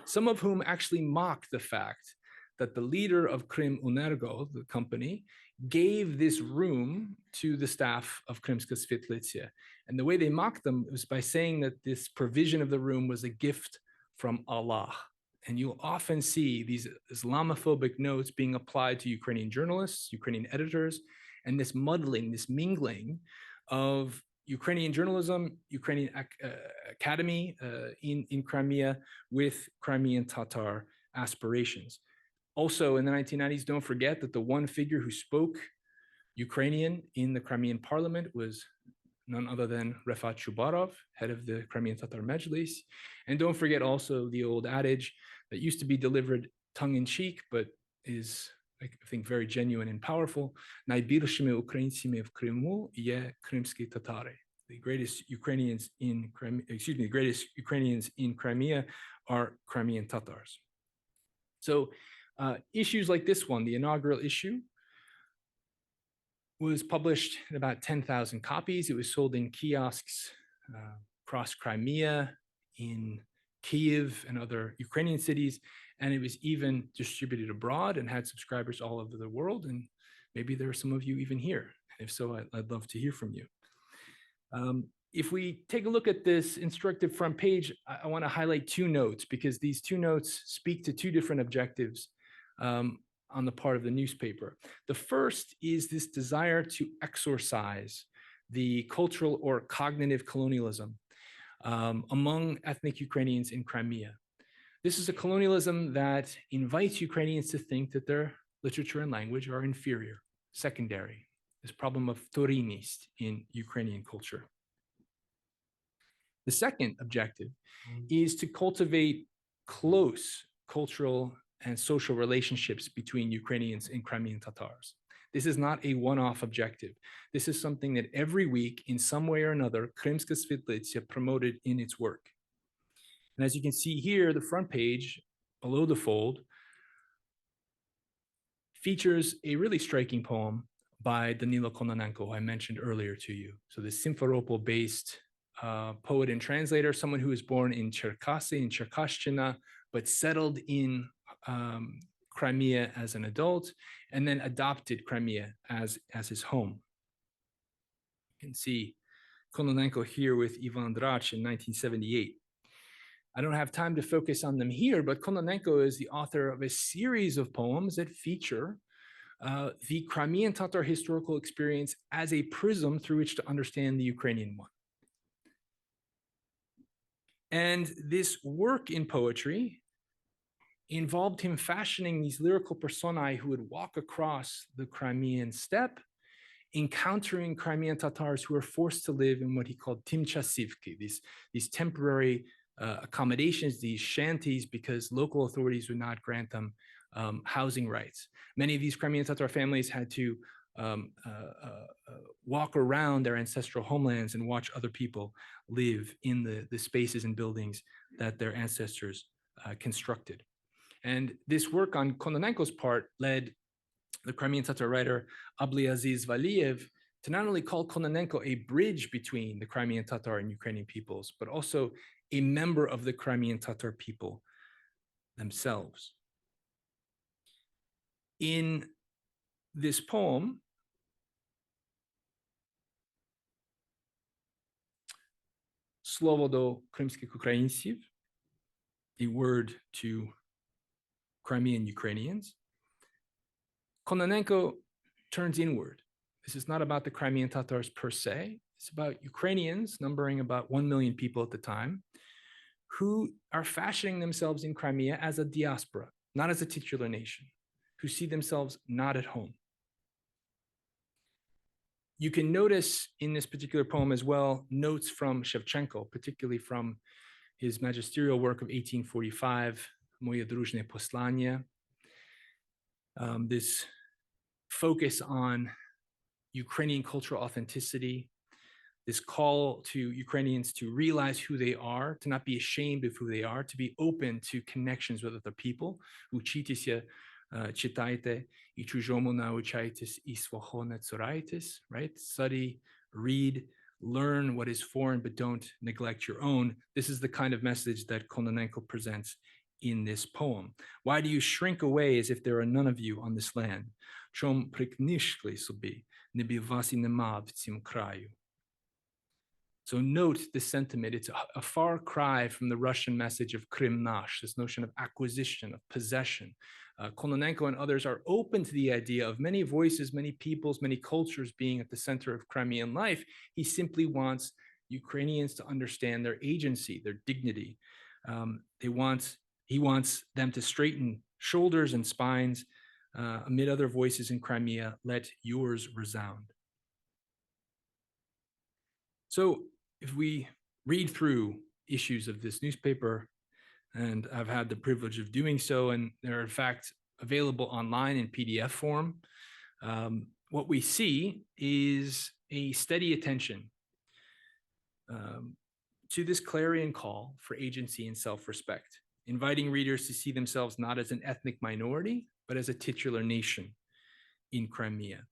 some of whom actually mocked the fact that the leader of Crimenergo, the company, gave this room to the staff of Krymska Svetlytsia. And the way they mocked them was by saying that this provision of the room was a gift from Allah. And you'll often see these Islamophobic notes being applied to Ukrainian journalists, Ukrainian editors, and this muddling, this mingling of Ukrainian journalism, Ukrainian academy in Crimea with Crimean Tatar aspirations. Also in the 1990s, don't forget that the one figure who spoke Ukrainian in the Crimean parliament was none other than Refat Chubarov, head of the Crimean Tatar Mejlis. And don't forget also the old adage that used to be delivered tongue-in-cheek, but is, I think, very genuine and powerful. Найбільшими українцями в Криму є кримські татари. The greatest Ukrainians in Crimea, the greatest Ukrainians in Crimea are Crimean Tatars. So issues like this one, the inaugural issue, was published in about 10,000 copies. It was sold in kiosks across Crimea, in Kiev and other Ukrainian cities, and it was even distributed abroad and had subscribers all over the world. And maybe there are some of you even here. If so, I'd love to hear from you. If we take a look at this instructive front page, I want to highlight 2 notes, because these 2 notes speak to 2 different objectives on the part of the newspaper. The first is this desire to exorcise the cultural or cognitive colonialism among ethnic Ukrainians in Crimea. This is a colonialism that invites Ukrainians to think that their literature and language are inferior, secondary. This problem of vtorinist in Ukrainian culture. The second objective is to cultivate close cultural and social relationships between Ukrainians and Crimean Tatars. This is not a one-off objective. This is something that every week, in some way or another, Krymska Svetlytsia promoted in its work. And as you can see here, the front page, below the fold, features a really striking poem by Danilo Kononenko, I mentioned earlier to you. So the Simferopol-based poet and translator, someone who was born in Cherkasy, in Cherkasshchina, but settled in Crimea as an adult, and then adopted Crimea as his home. You can see Kononenko here with Ivan Drach in 1978. I don't have time to focus on them here, but Kononenko is the author of a series of poems that feature the Crimean Tatar historical experience as a prism through which to understand the Ukrainian one. And this work in poetry involved him fashioning these lyrical personae who would walk across the Crimean steppe, encountering Crimean Tatars who were forced to live in what he called timchasivki, these temporary accommodations, these shanties, because local authorities would not grant them housing rights. Many of these Crimean Tatar families had to walk around their ancestral homelands and watch other people live in the spaces and buildings that their ancestors constructed. And this work on Kononenko's part led the Crimean Tatar writer Ablaziz Valiev to not only call Kononenko a bridge between the Crimean Tatar and Ukrainian peoples, but also a member of the Crimean Tatar people themselves. In this poem, Slovo do Krymskich Ukraińców, a word to Crimean Ukrainians, Kononenko turns inward. This is not about the Crimean Tatars per se. It's about Ukrainians, numbering about 1 million people at the time, who are fashioning themselves in Crimea as a diaspora, not as a titular nation, who see themselves not at home. You can notice in this particular poem as well notes from Shevchenko, particularly from his magisterial work of 1845, Moje družne poslanie. This focus on Ukrainian cultural authenticity, this call to Ukrainians to realize who they are, to not be ashamed of who they are, to be open to connections with other people. Учитеся, читайте, и чужому научайтесь, и свого не цурайтесь, right? Study, read, learn what is foreign, but don't neglect your own. This is the kind of message that Kononenko presents in this poem. Why do you shrink away as if there are none of you on this land? Чом прикнишкли собі, небі вас і нема в цім краю. So note this sentiment. It's a far cry from the Russian message of Krym nash, this notion of acquisition, of possession. Kononenko and others are open to the idea of many voices, many peoples, many cultures being at the center of Crimean life. He simply wants Ukrainians to understand their agency, their dignity. He wants them to straighten shoulders and spines amid other voices in Crimea. Let yours resound. So if we read through issues of this newspaper, and I've had the privilege of doing so, and they're in fact available online in PDF form, what we see is a steady attention to this clarion call for agency and self-respect, inviting readers to see themselves not as an ethnic minority, but as a titular nation in Crimea.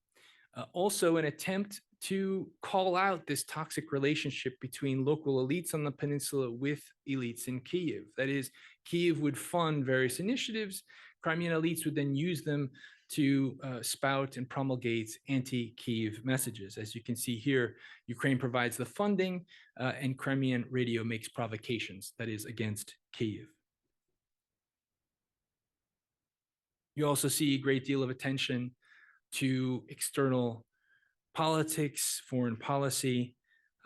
Also an attempt to call out this toxic relationship between local elites on the peninsula with elites in Kyiv. That is, Kyiv would fund various initiatives. Crimean elites would then use them to spout and promulgate anti-Kyiv messages. As you can see here, Ukraine provides the funding and Crimean radio makes provocations, that is, against Kyiv. You also see a great deal of attention to external politics, foreign policy,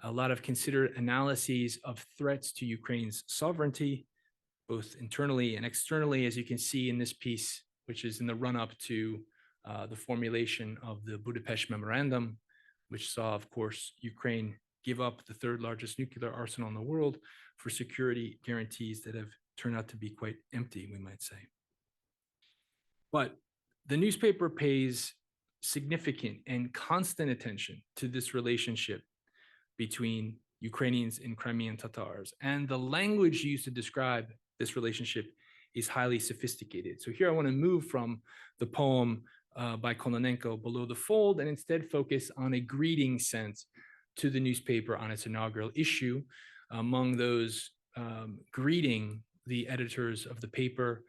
a lot of considered analyses of threats to Ukraine's sovereignty, both internally and externally, as you can see in this piece, which is in the run-up to the formulation of the Budapest Memorandum, which saw, of course, Ukraine give up the third largest nuclear arsenal in the world for security guarantees that have turned out to be quite empty, we might say. But the newspaper pays significant and constant attention to this relationship between Ukrainians and Crimean Tatars. And the language used to describe this relationship is highly sophisticated. So here I want to move from the poem by Kononenko, Below the Fold, and instead focus on a greeting sent to the newspaper on its inaugural issue. Among those greeting the editors of the paper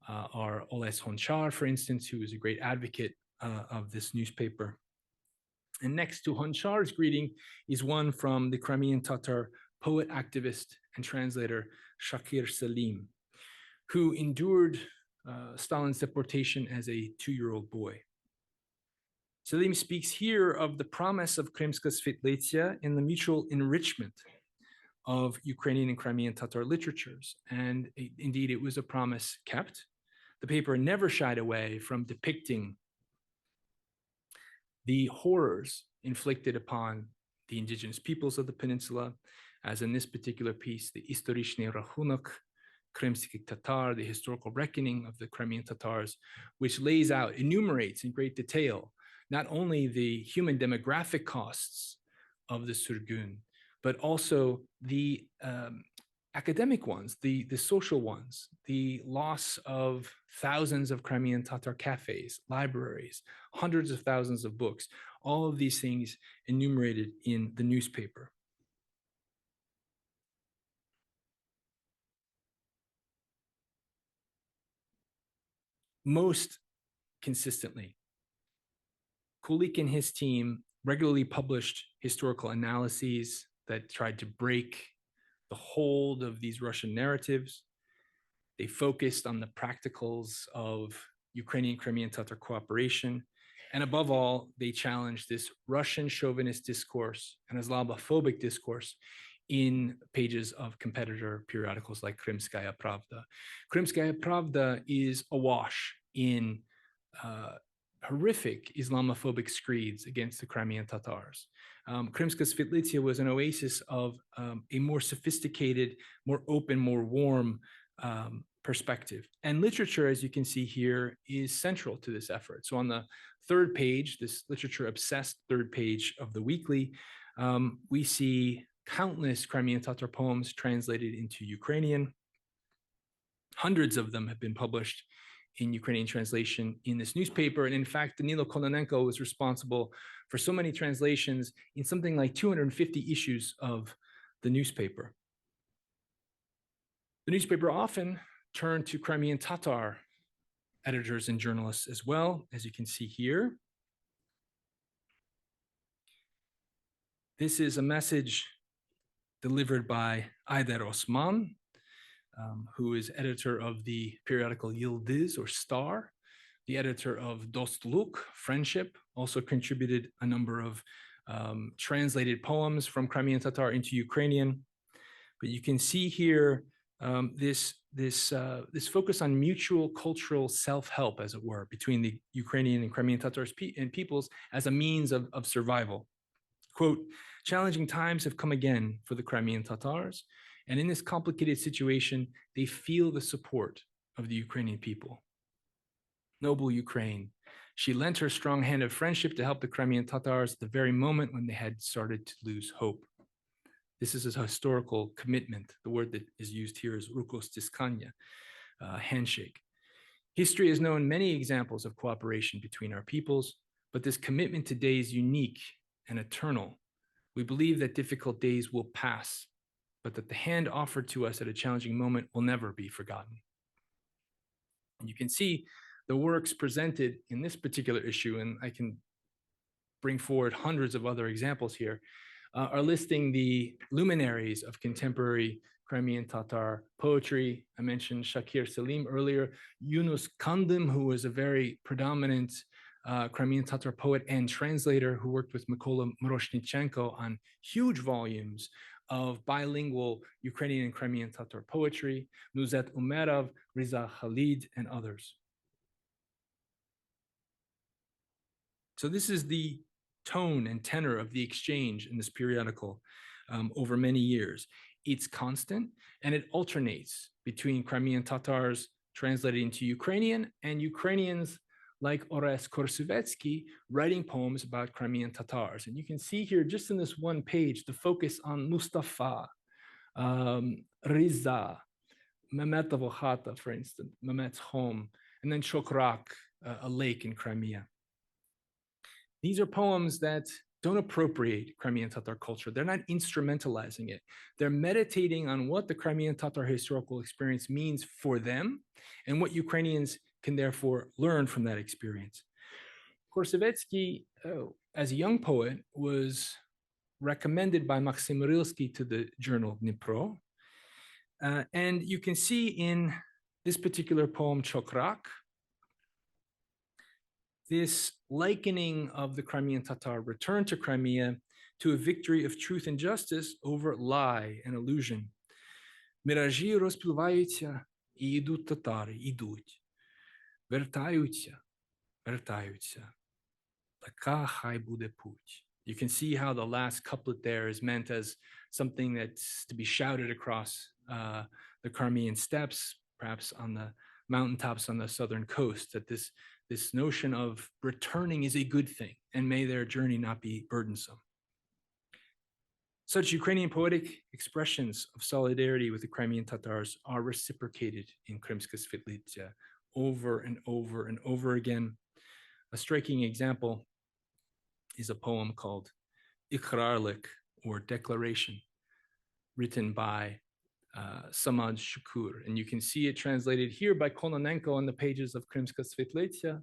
are Oles Honchar, for instance, who is a great advocate of this newspaper. And next to Honchar's greeting is one from the Crimean Tatar poet, activist, and translator Shakir Salim, who endured Stalin's deportation as a 2-year-old boy. Salim speaks here of the promise of Krymska Svetletsia in the mutual enrichment of Ukrainian and Crimean Tatar literatures. And indeed, it was a promise kept. The paper never shied away from depicting the horrors inflicted upon the indigenous peoples of the peninsula, as in this particular piece, the Историчный рахунок Крымских Tatar, the historical reckoning of the Crimean Tatars, which lays out, enumerates in great detail, not only the human demographic costs of the Surgun, but also the academic ones, the social ones, the loss of thousands of Crimean Tatar cafes, libraries, hundreds of thousands of books, all of these things enumerated in the newspaper. Most consistently, Kulik and his team regularly published historical analyses that tried to break the hold of these Russian narratives. They focused on the practicals of Ukrainian Crimean Tatar cooperation. And above all, they challenged this Russian chauvinist discourse and Islamophobic discourse in pages of competitor periodicals like Krymskaya Pravda. Krymskaya Pravda is awash in horrific Islamophobic screeds against the Crimean Tatars. Krymska Svetletsia was an oasis of a more sophisticated, more open, more warm perspective. And literature, as you can see here, is central to this effort. So on the third page, this literature-obsessed third page of the weekly, we see countless Crimean Tatar poems translated into Ukrainian. Hundreds of them have been published in Ukrainian translation in this newspaper. And in fact, Danilo Kononenko was responsible for so many translations in something like 250 issues of the newspaper. The newspaper often turned to Crimean Tatar editors and journalists as well, as you can see here. This is a message delivered by Ayder Osman, who is editor of the periodical Yildiz, or Star. The editor of Dostluk, Friendship, also contributed a number of translated poems from Crimean Tatar into Ukrainian. But you can see here this focus on mutual cultural self-help, as it were, between the Ukrainian and Crimean Tatars and peoples as a means of survival. Quote, challenging times have come again for the Crimean Tatars, and in this complicated situation, they feel the support of the Ukrainian people. Noble Ukraine, she lent her strong hand of friendship to help the Crimean Tatars at the very moment when they had started to lose hope. This is a historical commitment. The word that is used here is rukostiskanya, handshake. History has known many examples of cooperation between our peoples, but this commitment today is unique and eternal. We believe that difficult days will pass, but that the hand offered to us at a challenging moment will never be forgotten. And you can see the works presented in this particular issue, and I can bring forward hundreds of other examples here, are listing the luminaries of contemporary Crimean Tatar poetry. I mentioned Shakir Salim earlier, Yunus Kandim, who was a very predominant Crimean Tatar poet and translator who worked with Mykola Miroshnichenko on huge volumes of bilingual Ukrainian and Crimean Tatar poetry, Nuzet Umerov, Riza Khalid, and others. So this is the tone and tenor of the exchange in this periodical over many years. It's constant, and it alternates between Crimean Tatars translated into Ukrainian and Ukrainians like Orest Korsavetsky, writing poems about Crimean Tatars. And you can see here, just in this one page, the focus on Mustafa, Riza, Mehmet Avohata, for instance, Mehmet's home, and then Chokrak, a lake in Crimea. These are poems that don't appropriate Crimean Tatar culture. They're not instrumentalizing it. They're meditating on what the Crimean Tatar historical experience means for them and what Ukrainians can therefore learn from that experience. Korsavetsky, as a young poet, was recommended by Maxim Rylsky to the journal Dnipro. And you can see in this particular poem, Chokrak, this likening of the Crimean Tatar return to Crimea to a victory of truth and justice over lie and illusion. Миражі розпливаються, і йдуть татари, ідуть. Вертаються, вертаються. Така хай буде путь. You can see how the last couplet there is meant as something that's to be shouted across the Crimean steppes, perhaps on the mountaintops on the southern coast, that this notion of returning is a good thing, and may their journey not be burdensome. Such Ukrainian poetic expressions of solidarity with the Crimean Tatars are reciprocated in Krimska Svitlitya over and over and over again. A striking example is a poem called Ikrarlik, or Declaration, written by Samad Shukur. And you can see it translated here by Kononenko on the pages of Krimska Svitlitya.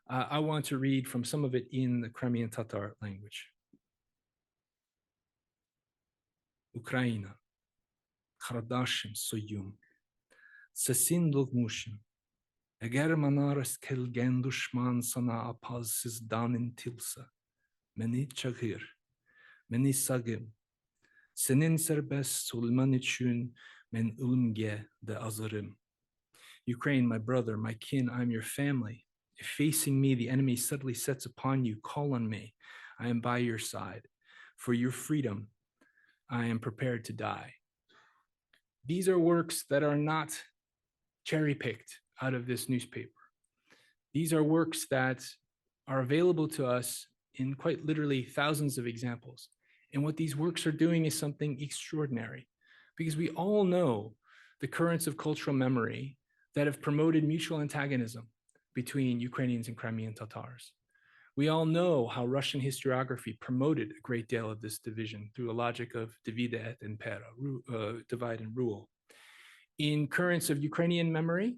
I want to read from some of it in the Crimean Tatar language. Ukraina, Kardashim soyum, Sasin dogmushim, Eger manaras kelgen dushman sana apazsiz danin tilsa, Meni çagir, Meni sagim, Senin serbest sulman için men ulmge de azarim. Ukraine, my brother, my kin, I am your family. If facing me, the enemy suddenly sets upon you, call on me. I am by your side. For your freedom, I am prepared to die. These are works that are not cherry-picked out of this newspaper. These are works that are available to us in quite literally thousands of examples. And what these works are doing is something extraordinary, because we all know the currents of cultural memory that have promoted mutual antagonism between Ukrainians and Crimean Tatars. We all know how Russian historiography promoted a great deal of this division through a logic of divide et impera, divide and rule. In currents of Ukrainian memory,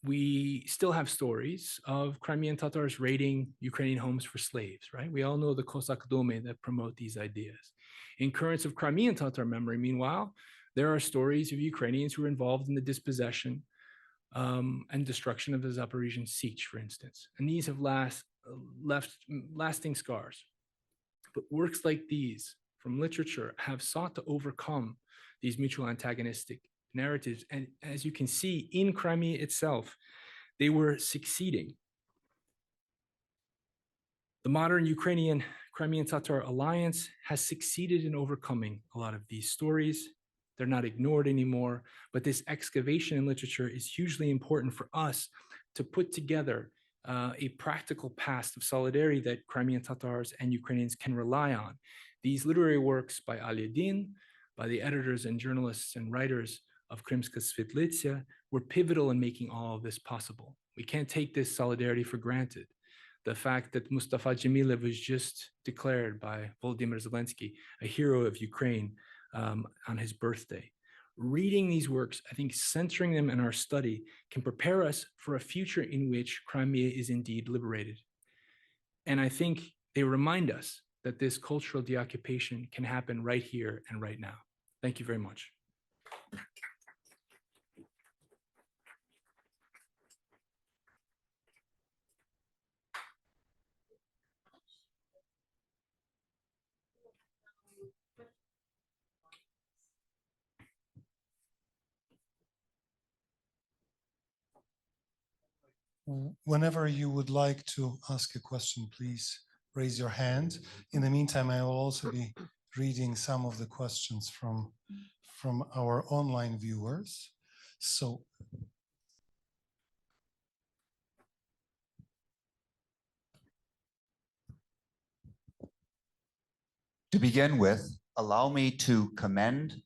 we still have stories of Crimean Tatars raiding Ukrainian homes for slaves, right? We all know the Cossack Dome that promote these ideas. In currents of Crimean Tatar memory, meanwhile, there are stories of Ukrainians who were involved in the dispossession and destruction of the Zaporizhian Sich, for instance. And these have left lasting scars. But works like these from literature have sought to overcome these mutual antagonistic narratives. And as you can see in Crimea itself, they were succeeding. The modern Ukrainian Crimean Tatar alliance has succeeded in overcoming a lot of these stories. They're not ignored anymore, but this excavation in literature is hugely important for us to put together a practical past of solidarity that Crimean Tatars and Ukrainians can rely on. These literary works by Alyadin, by the editors and journalists and writers of Krimska Svitlitya, were pivotal in making all of this possible. We can't take this solidarity for granted. The fact that Mustafa Dzhemilev was just declared by Wolodymyr Dylynsky a hero of Ukraine on his birthday. Reading these works, I think centering them in our study can prepare us for a future in which Crimea is indeed liberated. And I think they remind us that this cultural deoccupation can happen right here and right now. Thank you very much. Whenever you would like to ask a question, please raise your hand. In the meantime, I will also be reading some of the questions from our online viewers. So To begin with, allow me to commend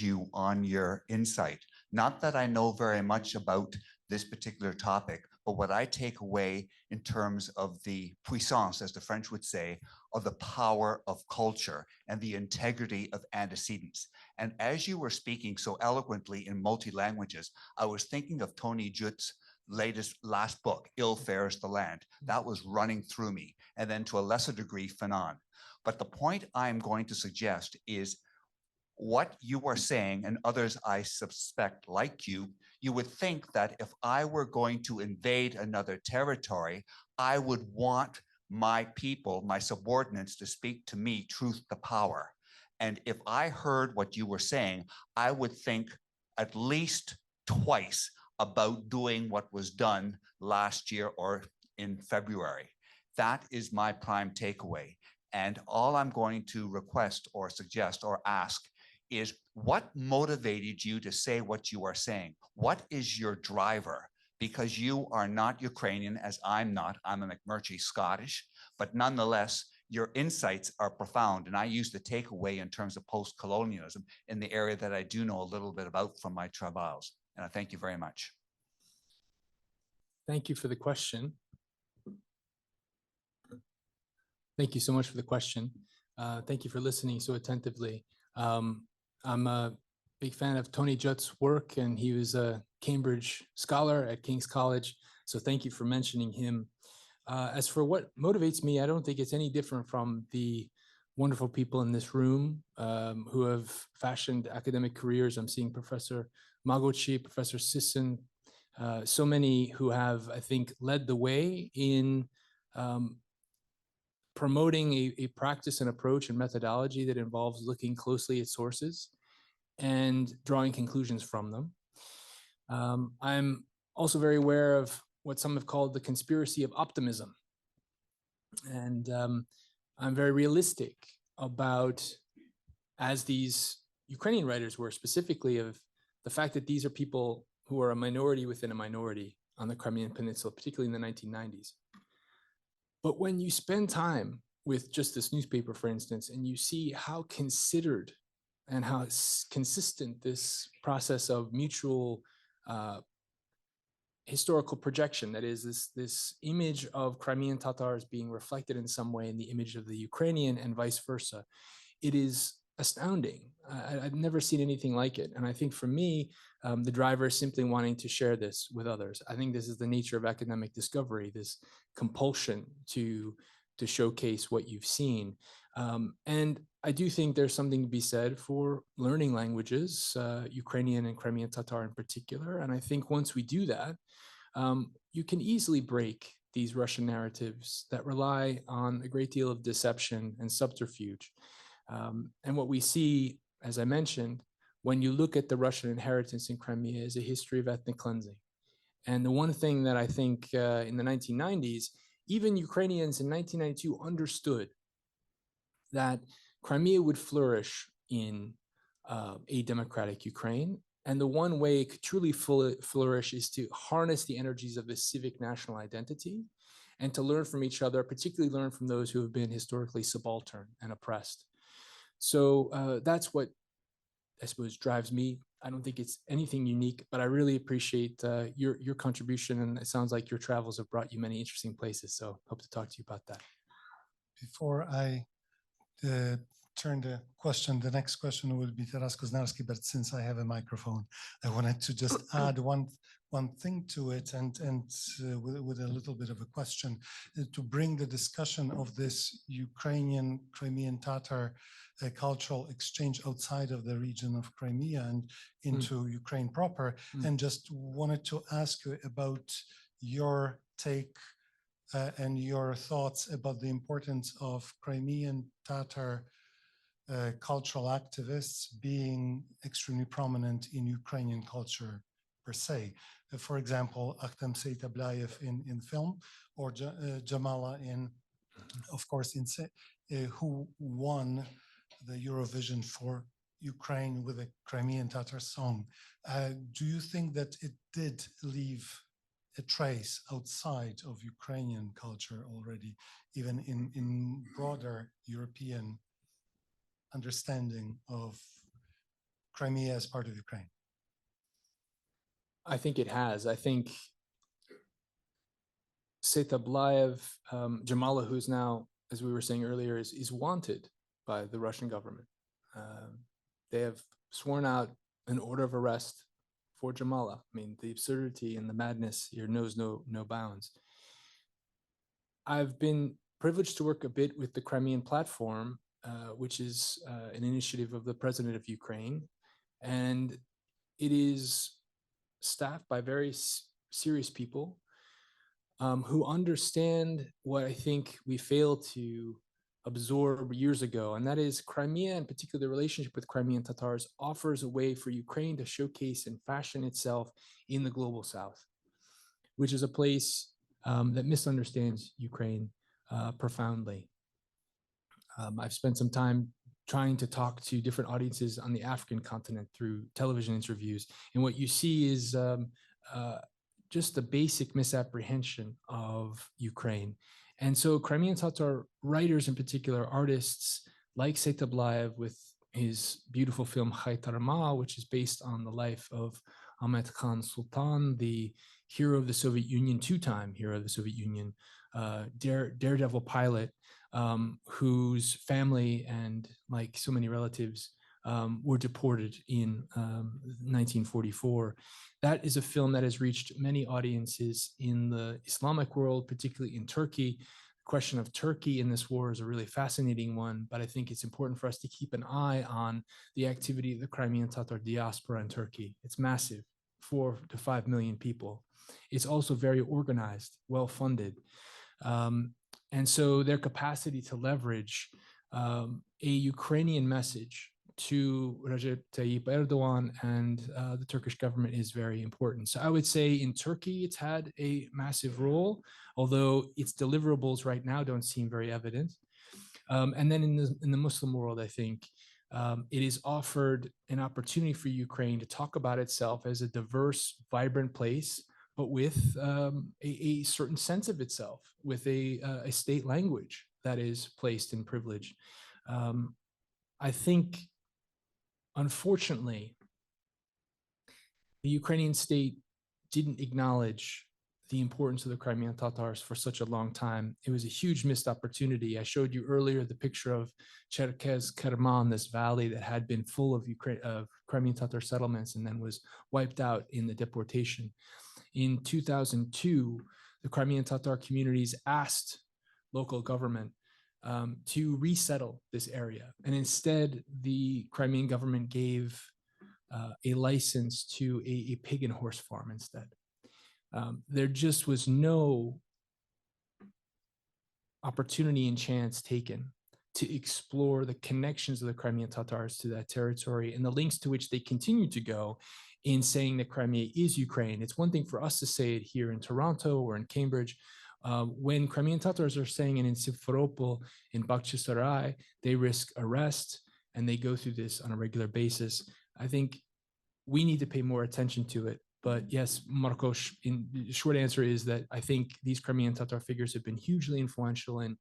you on your insight. Not that I know very much about this particular topic, but what I take away in terms of the puissance, as the French would say, of the power of culture and the integrity of antecedents. And as you were speaking so eloquently in multi-languages, I was thinking of Tony Judd's last book, Ill Fares the Land. That was running through me. And then to a lesser degree, Fanon. But the point I'm going to suggest is what you are saying, and others I suspect like you would think that if I were going to invade another territory, I would want my people, my subordinates, to speak to me truth to power. And if I heard what you were saying, I would think at least twice about doing what was done last year or in February. That is my prime takeaway. And all I'm going to request or suggest or ask is what motivated you to say what you are saying? What is your driver? Because you are not Ukrainian, as I'm not. I'm a McMurtry Scottish, but nonetheless, your insights are profound. And I use the takeaway in terms of post-colonialism in the area that I do know a little bit about from my travails. And I thank you very much. Thank you for the question. Thank you so much for the question. Thank you for listening so attentively. I'm a big fan of Tony Judd's work, and he was a Cambridge scholar at King's College. So thank you for mentioning him. As for what motivates me, I don't think it's any different from the wonderful people in this room who have fashioned academic careers. I'm seeing Professor Magochi, Professor Sisson, so many who have, I think, led the way in promoting a practice and approach and methodology that involves looking closely at sources and drawing conclusions from them. I'm also very aware of what some have called the conspiracy of optimism. And I'm very realistic about, as these Ukrainian writers were specifically, of the fact that these are people who are a minority within a minority on the Crimean Peninsula, particularly in the 1990s. But when you spend time with just this newspaper, for instance, and you see how considered and how consistent this process of mutual historical projection, that is this image of Crimean Tatars being reflected in some way in the image of the Ukrainian and vice versa, it is astounding. I've never seen anything like it. And I think for me, the driver is simply wanting to share this with others. I think this is the nature of academic discovery, this compulsion to showcase what you've seen. And I do think there's something to be said for learning languages, Ukrainian and Crimean Tatar in particular. And I think once we do that, you can easily break these Russian narratives that rely on a great deal of deception and subterfuge. And what we see, as I mentioned, when you look at the Russian inheritance in Crimea, is a history of ethnic cleansing. And the one thing that I think in the 1990s, even Ukrainians in 1992 understood that Crimea would flourish in a democratic Ukraine. And the one way it could truly flourish is to harness the energies of this civic national identity and to learn from each other, particularly learn from those who have been historically subaltern and oppressed. So that's what I suppose drives me. I don't think it's anything unique, but I really appreciate your contribution. And it sounds like your travels have brought you many interesting places. So hope to talk to you about that. Before I turn the next question will be Taras Koznarski, but since I have a microphone, I wanted to just add one thing to it and with a little bit of a question to bring the discussion of this Ukrainian Crimean Tatar cultural exchange outside of the region of Crimea and into Ukraine proper, and just wanted to ask you about your take and your thoughts about the importance of Crimean Tatar cultural activists being extremely prominent in Ukrainian culture per se. For example, Akhtem Seytablayev in film, or Jamala of course, who won the Eurovision for Ukraine with a Crimean Tatar song. Do you think that it did leave a trace outside of Ukrainian culture already, even in broader European understanding of Crimea as part of Ukraine? I think it has. I think Setablayev, Jamala, who's now, as we were saying earlier, is wanted by the Russian government. They have sworn out an order of arrest for Jamala. I mean, the absurdity and the madness here knows no bounds. I've been privileged to work a bit with the Crimean platform, which is an initiative of the president of Ukraine. And it is staffed by very serious people who understand what I think we failed to absorb years ago, and that is Crimea, in particular the relationship with Crimean Tatars, offers a way for Ukraine to showcase and fashion itself in the global south, which is a place that misunderstands Ukraine profoundly. I've spent some time trying to talk to different audiences on the African continent through television interviews, and what you see is just the basic misapprehension of Ukraine. And so Crimean Tatar writers, in particular artists like Setablayev with his beautiful film Khaytarma, which is based on the life of Ahmet Khan Sultan, the hero of the Soviet Union, two-time hero of the Soviet Union, daredevil pilot, whose family and, like so many relatives, were deported in 1944. That is a film that has reached many audiences in the Islamic world, particularly in Turkey. The question of Turkey in this war is a really fascinating one, but I think it's important for us to keep an eye on the activity of the Crimean Tatar diaspora in Turkey. It's massive, 4 to 5 million people. It's also very organized, well-funded. And so their capacity to leverage a Ukrainian message to Recep Tayyip Erdogan and the Turkish government is very important. So I would say in Turkey, it's had a massive role, although its deliverables right now don't seem very evident. And then in the Muslim world, I think it is offered an opportunity for Ukraine to talk about itself as a diverse, vibrant place, but with a certain sense of itself, with a state language that is placed in privilege. I think, unfortunately, the Ukrainian state didn't acknowledge the importance of the Crimean Tatars for such a long time. It was a huge missed opportunity. I showed you earlier the picture of Cherkez Kerman, this valley that had been full of Crimean Tatar settlements and then was wiped out in the deportation. In 2002, the Crimean Tatar communities asked local government to resettle this area. And instead, the Crimean government gave a license to a pig and horse farm instead. There just was no opportunity and chance taken to explore the connections of the Crimean Tatars to that territory and the links to which they continue to go in saying that Crimea is Ukraine. It's one thing for us to say it here in Toronto or in Cambridge. When Crimean Tatars are saying it in Simferopol, in Bakhchisarai, they risk arrest and they go through this on a regular basis. I think we need to pay more attention to it. But yes, Marcos, in the short answer is that I think these Crimean Tatar figures have been hugely influential in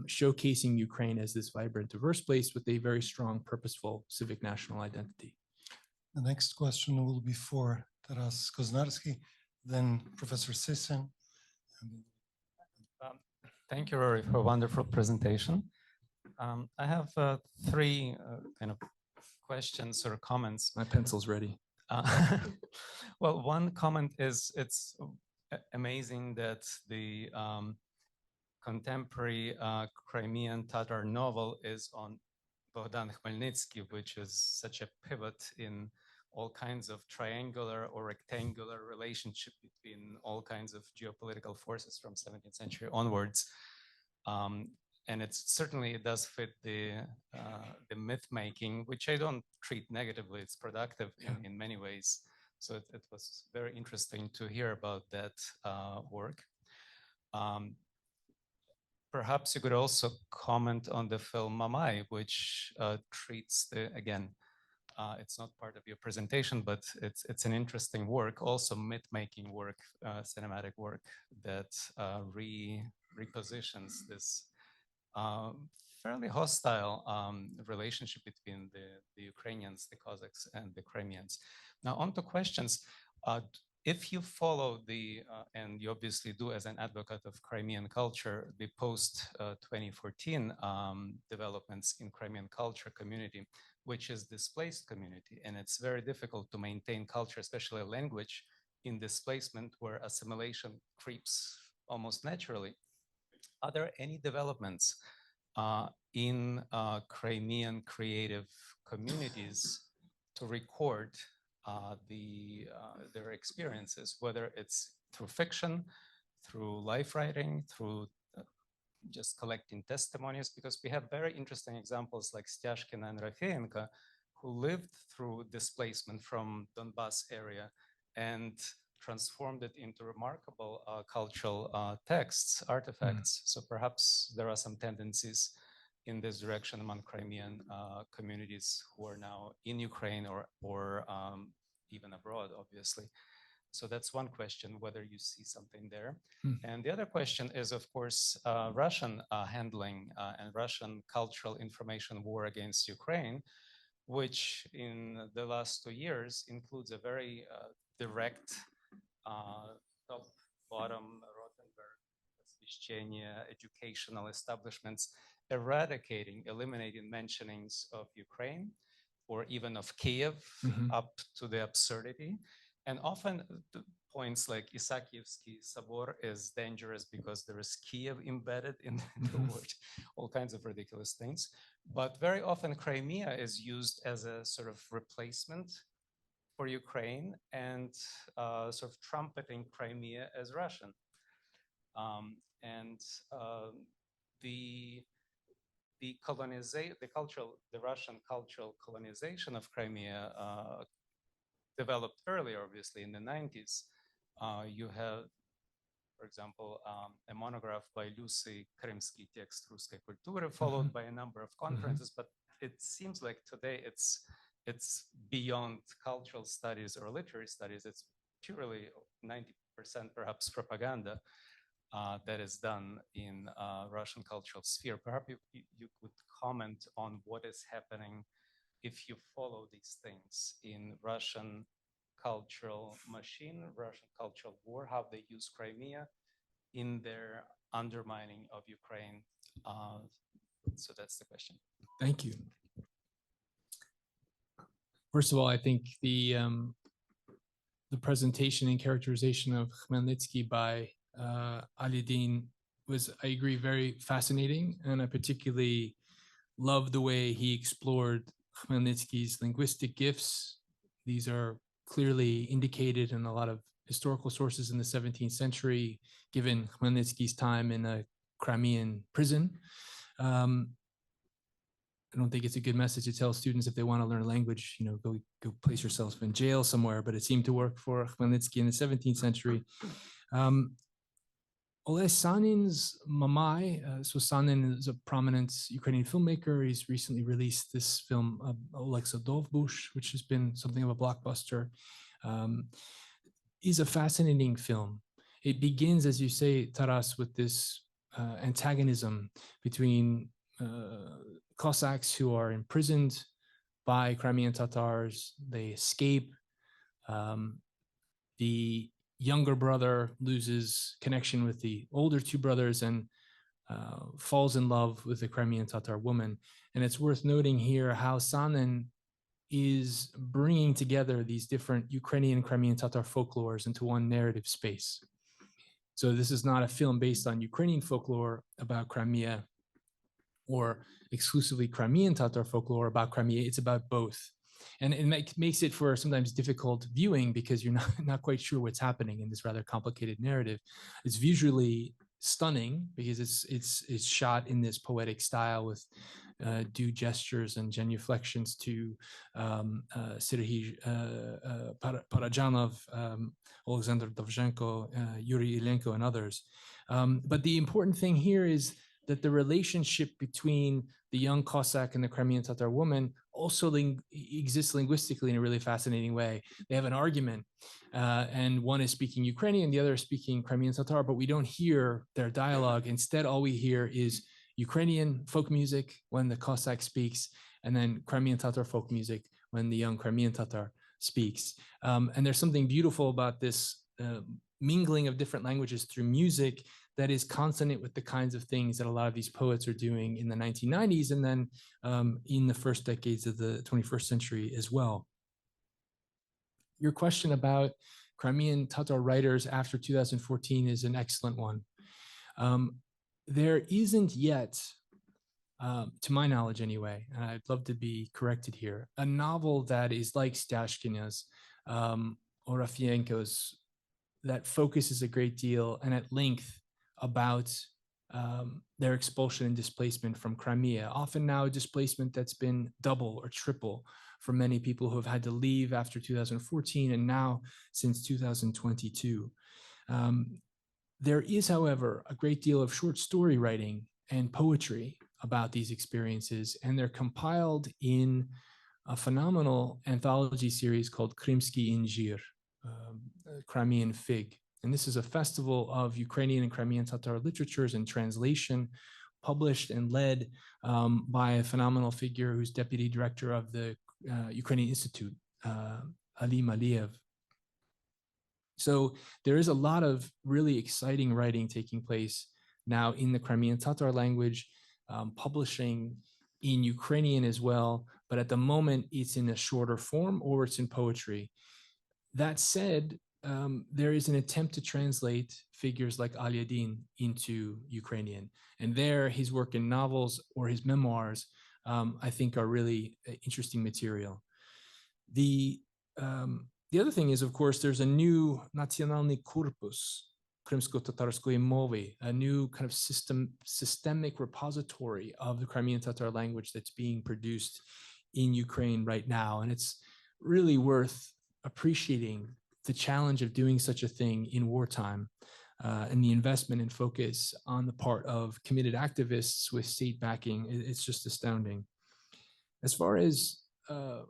showcasing Ukraine as this vibrant, diverse place with a very strong, purposeful civic national identity. The next question will be for Taras Koznarsky, then Professor Sisson. Thank you, Rory, for a wonderful presentation. I have 3 kind of questions or comments. My pencil's ready. Well, one comment is it's amazing that the contemporary Crimean Tatar novel is on Bogdan Khmelnytsky, which is such a pivot in all kinds of triangular or rectangular relationship between all kinds of geopolitical forces from 17th century onwards. And it does fit the myth making, which I don't treat negatively. It's productive in many ways. So it was very interesting to hear about that work. Perhaps you could also comment on the film Mamai, which treats it's not part of your presentation, but it's an interesting work, also myth-making work, cinematic work that repositions this fairly hostile relationship between the Ukrainians, the Cossacks, and the Crimeans. Now, on to questions. If you follow and you obviously do as an advocate of Crimean culture, the post-2014 developments in Crimean culture community, which is displaced community, and it's very difficult to maintain culture, especially language, in displacement where assimilation creeps almost naturally. Are there any developments in Crimean creative communities to record their experiences, whether it's through fiction, through life writing, through just collecting testimonies? Because we have very interesting examples like Styashkin and Rafeenko, who lived through displacement from Donbas area and transformed it into remarkable cultural texts, artifacts. So perhaps there are some tendencies in this direction among Crimean communities who are now in Ukraine or even abroad, obviously. So that's one question, whether you see something there. And the other question is, of course, Russian handling and Russian cultural information war against Ukraine, which in the last 2 years includes a very direct top-bottom Rothenberg, educational establishments eradicating, eliminating mentionings of Ukraine or even of Kiev up to the absurdity. And often points like Isakievsky Sabor is dangerous because there is Kiev embedded in the word, all kinds of ridiculous things. But very often Crimea is used as a sort of replacement for Ukraine and sort of trumpeting Crimea as Russian. The Russian cultural colonization of Crimea developed earlier, obviously, in the 90s. You have, for example, a monograph by Lucy Krymsky, Tekst Ruskiej Kultury, followed by a number of conferences, but it seems like today it's beyond cultural studies or literary studies. It's purely 90% perhaps propaganda that is done in Russian cultural sphere. Perhaps you could comment on what is happening if you follow these things in Russian cultural machine, Russian cultural war, how they use Crimea in their undermining of Ukraine. So that's the question. Thank you. First of all, I think the presentation and characterization of Khmelnytsky by Alidin was, I agree, very fascinating, and I particularly love the way he explored Khmelnytsky's linguistic gifts. These are clearly indicated in a lot of historical sources in the 17th century, given Khmelnytsky's time in a Crimean prison. I don't think it's a good message to tell students if they want to learn a language, go place yourself in jail somewhere, but it seemed to work for Khmelnytsky in the 17th century. Oleh Sanin's Mamai, so Sanin is a prominent Ukrainian filmmaker. He's recently released this film, Oleksa Dovbush, which has been something of a blockbuster. Is a fascinating film. It begins, as you say, Taras, with this antagonism between Cossacks who are imprisoned by Crimean Tatars. They escape. The younger brother loses connection with the older two brothers and falls in love with the Crimean Tatar woman. And it's worth noting here how Sanin is bringing together these different Ukrainian and Crimean Tatar folklores into one narrative space. So this is not a film based on Ukrainian folklore about Crimea or exclusively Crimean Tatar folklore about Crimea. It's about both. And it makes it for sometimes difficult viewing because you're not quite sure what's happening in this rather complicated narrative. It's visually stunning because it's shot in this poetic style with due gestures and genuflections to Serhiy Parajanov, Alexander Dovzhenko, Yuri Ilenko, and others. But the important thing here is that the relationship between the young Cossack and the Crimean Tatar woman also exists linguistically in a really fascinating way. They have an argument, and one is speaking Ukrainian, the other is speaking Crimean Tatar, but we don't hear their dialogue. Instead, all we hear is Ukrainian folk music when the Cossack speaks, and then Crimean Tatar folk music when the young Crimean Tatar speaks. And there's something beautiful about this mingling of different languages through music that is consonant with the kinds of things that a lot of these poets are doing in the 1990s and then in the first decades of the 21st century as well. Your question about Crimean Tatar writers after 2014 is an excellent one. There isn't yet, to my knowledge anyway, and I'd love to be corrected here, a novel that is like Stashkina's or Rafienko's that focuses a great deal and at length about their expulsion and displacement from Crimea, often now a displacement that's been double or triple for many people who have had to leave after 2014 and now since 2022. There is, however, a great deal of short story writing and poetry about these experiences, and they're compiled in a phenomenal anthology series called Krymski Injir, Crimean Fig. And this is a festival of Ukrainian and Crimean Tatar literatures and translation, published and led by a phenomenal figure who's deputy director of the Ukrainian Institute, Ali Maliev. So there is a lot of really exciting writing taking place now in the Crimean Tatar language, publishing in Ukrainian as well, but at the moment it's in a shorter form or it's in poetry. That said, there is an attempt to translate figures like Alyadin into Ukrainian. And there, his work in novels or his memoirs, I think are really interesting material. The other thing is, of course, there's a new Nationalny Korpus, Krymsko-Tatarskoye Mowy, a new kind of systemic repository of the Crimean Tatar language that's being produced in Ukraine right now. And it's really worth appreciating the challenge of doing such a thing in wartime and the investment and focus on the part of committed activists with state backing. It's just astounding. As far as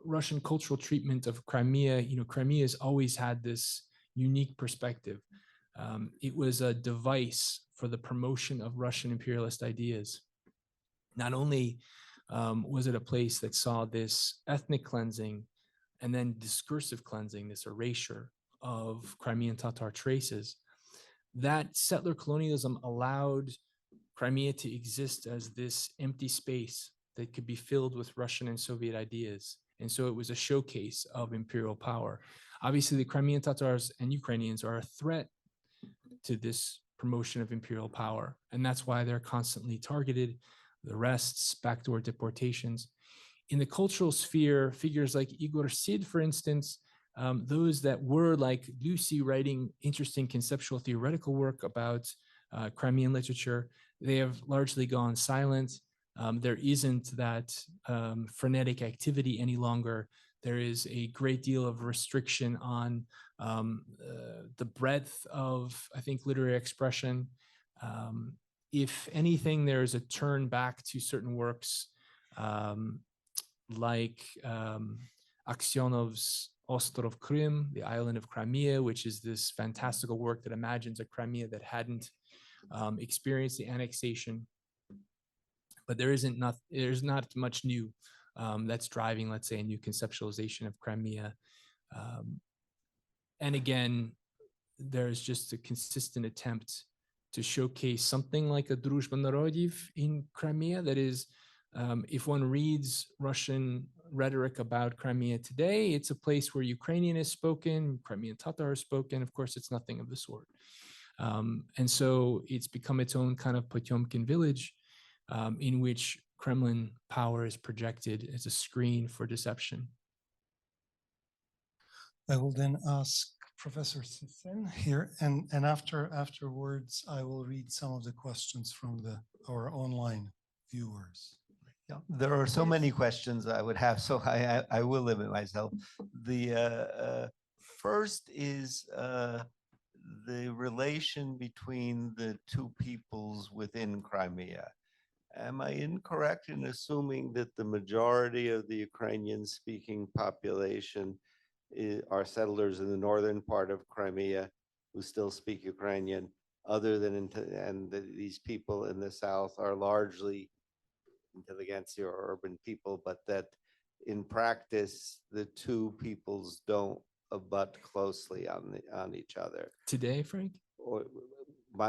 Russian cultural treatment of Crimea, Crimea has always had this unique perspective. It was a device for the promotion of Russian imperialist ideas. Not only was it a place that saw this ethnic cleansing and then discursive cleansing, this erasure of Crimean Tatar traces, that settler colonialism allowed Crimea to exist as this empty space that could be filled with Russian and Soviet ideas. And so it was a showcase of imperial power. Obviously, the Crimean Tatars and Ukrainians are a threat to this promotion of imperial power. And that's why they're constantly targeted, the arrests, backdoor deportations. In the cultural sphere, figures like Igor Sid, for instance, those that were like Lucy writing interesting conceptual theoretical work about Crimean literature, they have largely gone silent. There isn't that frenetic activity any longer. There is a great deal of restriction on the breadth of, I think, literary expression. If anything, there is a turn back to certain works like Aksionov's Ostrov Krym, the island of Crimea, which is this fantastical work that imagines a Crimea that hadn't experienced the annexation. But there's not much new that's driving, let's say, a new conceptualization of Crimea. And again, there's just a consistent attempt to showcase something like a Druzhba Narodov in Crimea. That is, if one reads Russian rhetoric about Crimea today, it's a place where Ukrainian is spoken, Crimean Tatar is spoken. Of course, it's nothing of the sort. And so it's become its own kind of Potemkin village in which Kremlin power is projected as a screen for deception. I will then ask Professor Finnin here, and afterwards, I will read some of the questions from our online viewers. Yeah, there are so many questions I would have, so I will limit myself. The first is the relation between the two peoples within Crimea. Am I incorrect in assuming that the majority of the Ukrainian-speaking population are settlers in the northern part of Crimea who still speak Ukrainian, other than and these people in the south are largely intelligentsia or urban people, but that in practice the two peoples don't abut closely on each other? Today, Frank? Or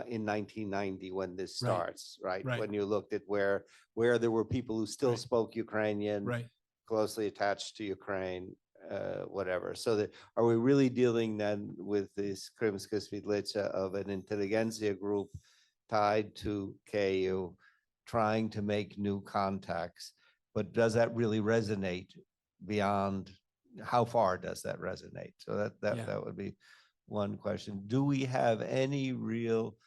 in 1990 when this Right, starts, right? right. When you looked at where there were people who still Right. spoke Ukrainian, Right. closely attached to Ukraine, whatever. So that, are we really dealing then with this Krymska Svidlitsa of an intelligentsia group tied to KU, trying to make new contacts? But does that really resonate beyond? How far does that resonate? So that would be one question. Do we have any real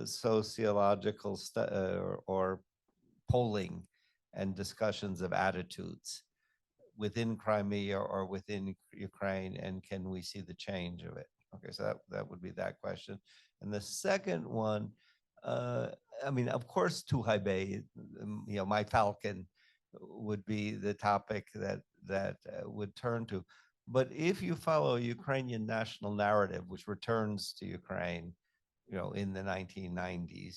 sociological or polling and discussions of attitudes within Crimea or within Ukraine, and can we see the change of it? Okay, so that would be that question. And the second one, I mean, of course, Tuhaibe, my falcon would be the topic that would turn to. But if you follow a Ukrainian national narrative, which returns to Ukraine, in the 1990s,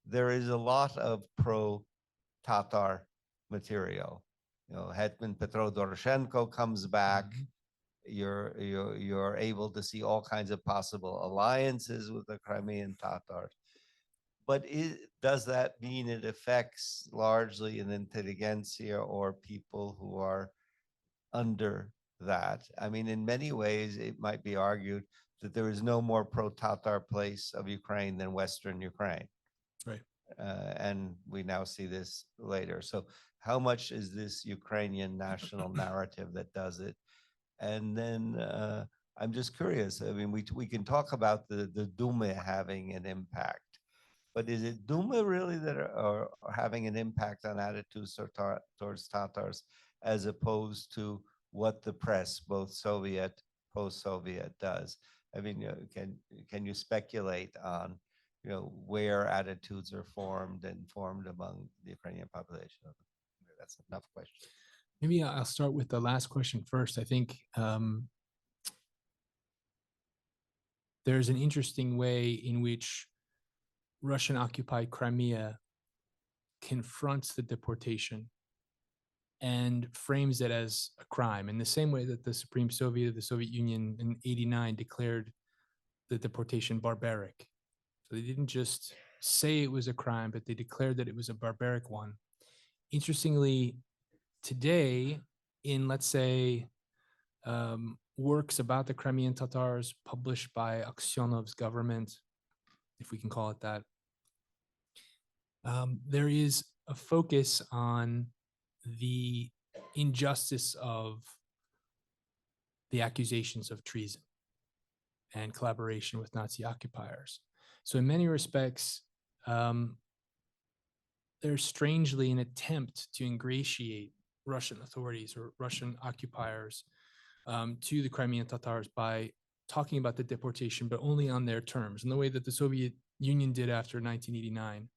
there is a lot of pro-Tatar material. Hetman Petro Doroshenko comes back. You're able to see all kinds of possible alliances with the Crimean Tatars. But does that mean it affects largely an intelligentsia or people who are under that? I mean, in many ways, it might be argued that there is no more pro-Tatar place of Ukraine than Western Ukraine. Right. And we now see this later. So how much is this Ukrainian national narrative that does it? And then I'm just curious. I mean, we can talk about the Duma having an impact, but is it Duma really that are having an impact on attitudes towards Tatars, as opposed to what the press, both Soviet, post-Soviet, does? I mean, can you speculate on, where attitudes are formed among the Ukrainian population? That's enough question. Maybe I'll start with the last question first. I think there's an interesting way in which Russian-occupied Crimea confronts the deportation and frames it as a crime in the same way that the Supreme Soviet of the Soviet Union in '89 declared the deportation barbaric. So they didn't just say it was a crime, but they declared that it was a barbaric one. Interestingly, today, in, let's say, works about the Crimean Tatars published by Aksionov's government, if we can call it that, there is a focus on the injustice of the accusations of treason and collaboration with Nazi occupiers. So in many respects, there's strangely an attempt to ingratiate Russian authorities or Russian occupiers to the Crimean Tatars by talking about the deportation, but only on their terms, in the way that the Soviet Union did after 1989.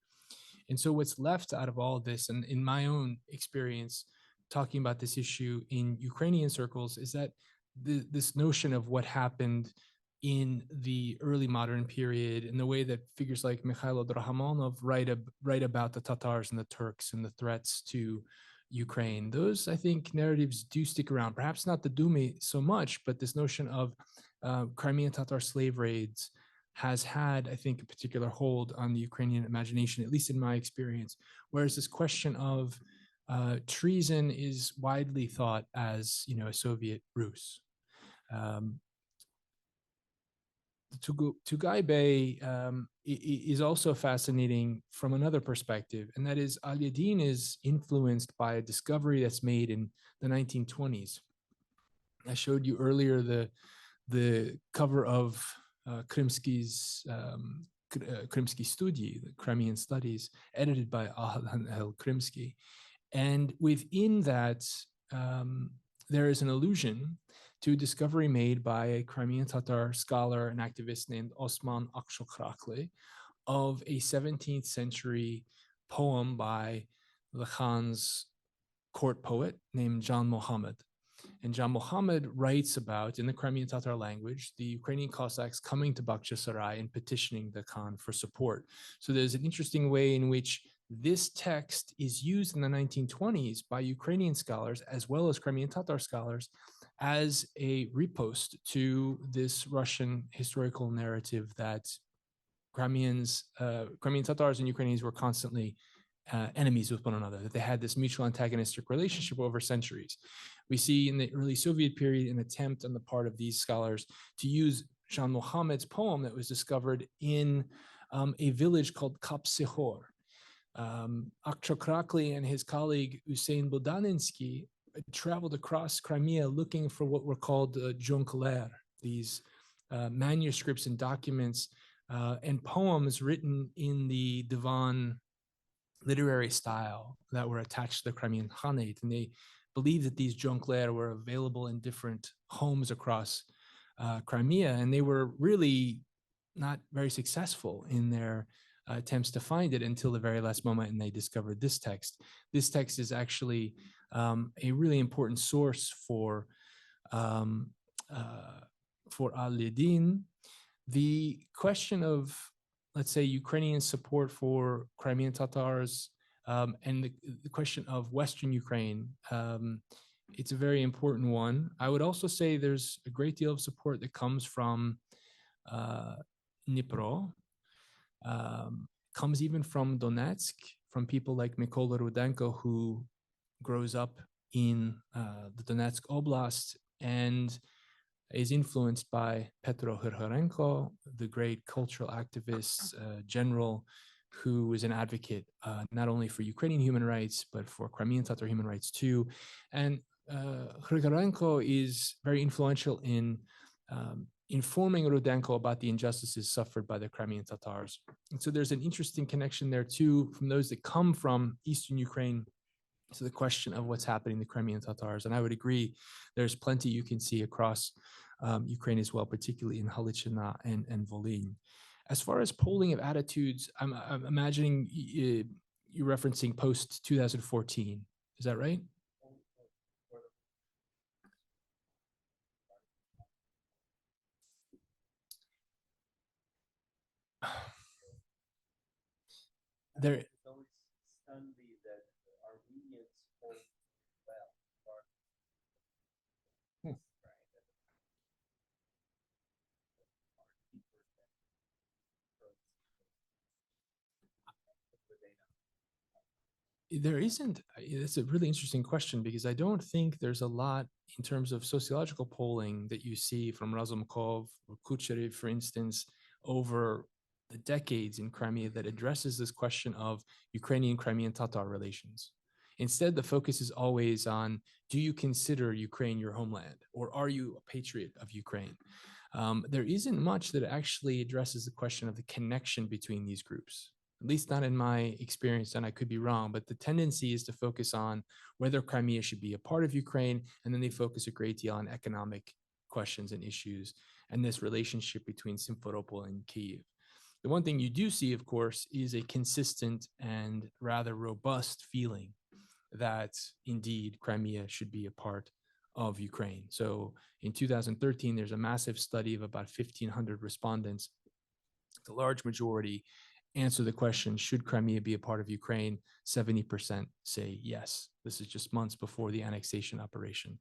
And so what's left out of all of this, and in my own experience, talking about this issue in Ukrainian circles, is that this notion of what happened in the early modern period, in the way that figures like Mikhailo Drahomonov write about the Tatars and the Turks and the threats to Ukraine, those, I think, narratives do stick around. Perhaps not the Duma so much, but this notion of Crimean Tatar slave raids has had, I think, a particular hold on the Ukrainian imagination, at least in my experience. Whereas this question of treason is widely thought as, a Soviet ruse. Tugaibe is also fascinating from another perspective, and that is Al-Yadin is influenced by a discovery that's made in the 1920s. I showed you earlier the cover of Krymsky's Krymsky Studii, the Crimean Studies, edited by Ahlan Krymsky. And within that, there is an allusion to a discovery made by a Crimean Tatar scholar and activist named Osman Akshokrakli of a 17th century poem by the Khan's court poet named Jan Mohammed. And Jan Mohammed writes about, in the Crimean Tatar language, the Ukrainian Cossacks coming to Bakhchisarai and petitioning the Khan for support. So there's an interesting way in which this text is used in the 1920s by Ukrainian scholars as well as Crimean Tatar scholars as a riposte to this Russian historical narrative that Crimean Tatars and Ukrainians were constantly enemies with one another, that they had this mutual antagonistic relationship over centuries. We see in the early Soviet period an attempt on the part of these scholars to use Jan Mohammed's poem that was discovered in a village called Kapsihor. Atrocity and his colleague Usain Dylynsky traveled across Crimea looking for what were called jonkler, these manuscripts and documents and poems written in the Divan literary style that were attached to the Crimean Khanate. And they believed that these jonkler were available in different homes across Crimea. And they were really not very successful in their attempts to find it until the very last moment, and they discovered this text. This text is actually a really important source for al-Yadin. The question of, let's say, Ukrainian support for Crimean Tatars and the question of Western Ukraine, it's a very important one. I would also say there's a great deal of support that comes from Dnipro, comes even from Donetsk, from people like Mykola Rudenko, who grows up in the Donetsk Oblast and is influenced by Petro Hirhorenko, the great cultural activist general who is an advocate not only for Ukrainian human rights, but for Crimean Tatar human rights too. And Hirhorenko is very influential in informing Rudenko about the injustices suffered by the Crimean Tatars. And so there's an interesting connection there too, from those that come from Eastern Ukraine to the question of what's happening to Crimean Tatars. And I would agree, there's plenty you can see across Ukraine as well, particularly in Halichina and Volyn. As far as polling of attitudes, I'm imagining you're referencing post 2014. Is that right? There. There isn't. It's a really interesting question because I don't think there's a lot in terms of sociological polling that you see from Razumkov or Kucherev, for instance, over the decades in Crimea that addresses this question of Ukrainian-Crimean Tatar relations. Instead, the focus is always on, do you consider Ukraine your homeland, or are you a patriot of Ukraine? There isn't much that actually addresses the question of the connection between these groups, at least not in my experience, and I could be wrong, but the tendency is to focus on whether Crimea should be a part of Ukraine, and then they focus a great deal on economic questions and issues, and this relationship between Simferopol and Kyiv. The one thing you do see, of course, is a consistent and rather robust feeling that indeed Crimea should be a part of Ukraine. So in 2013, there's a massive study of about 1,500 respondents. The large majority answer the question, should Crimea be a part of Ukraine? 70% say yes. This is just months before the annexation operation.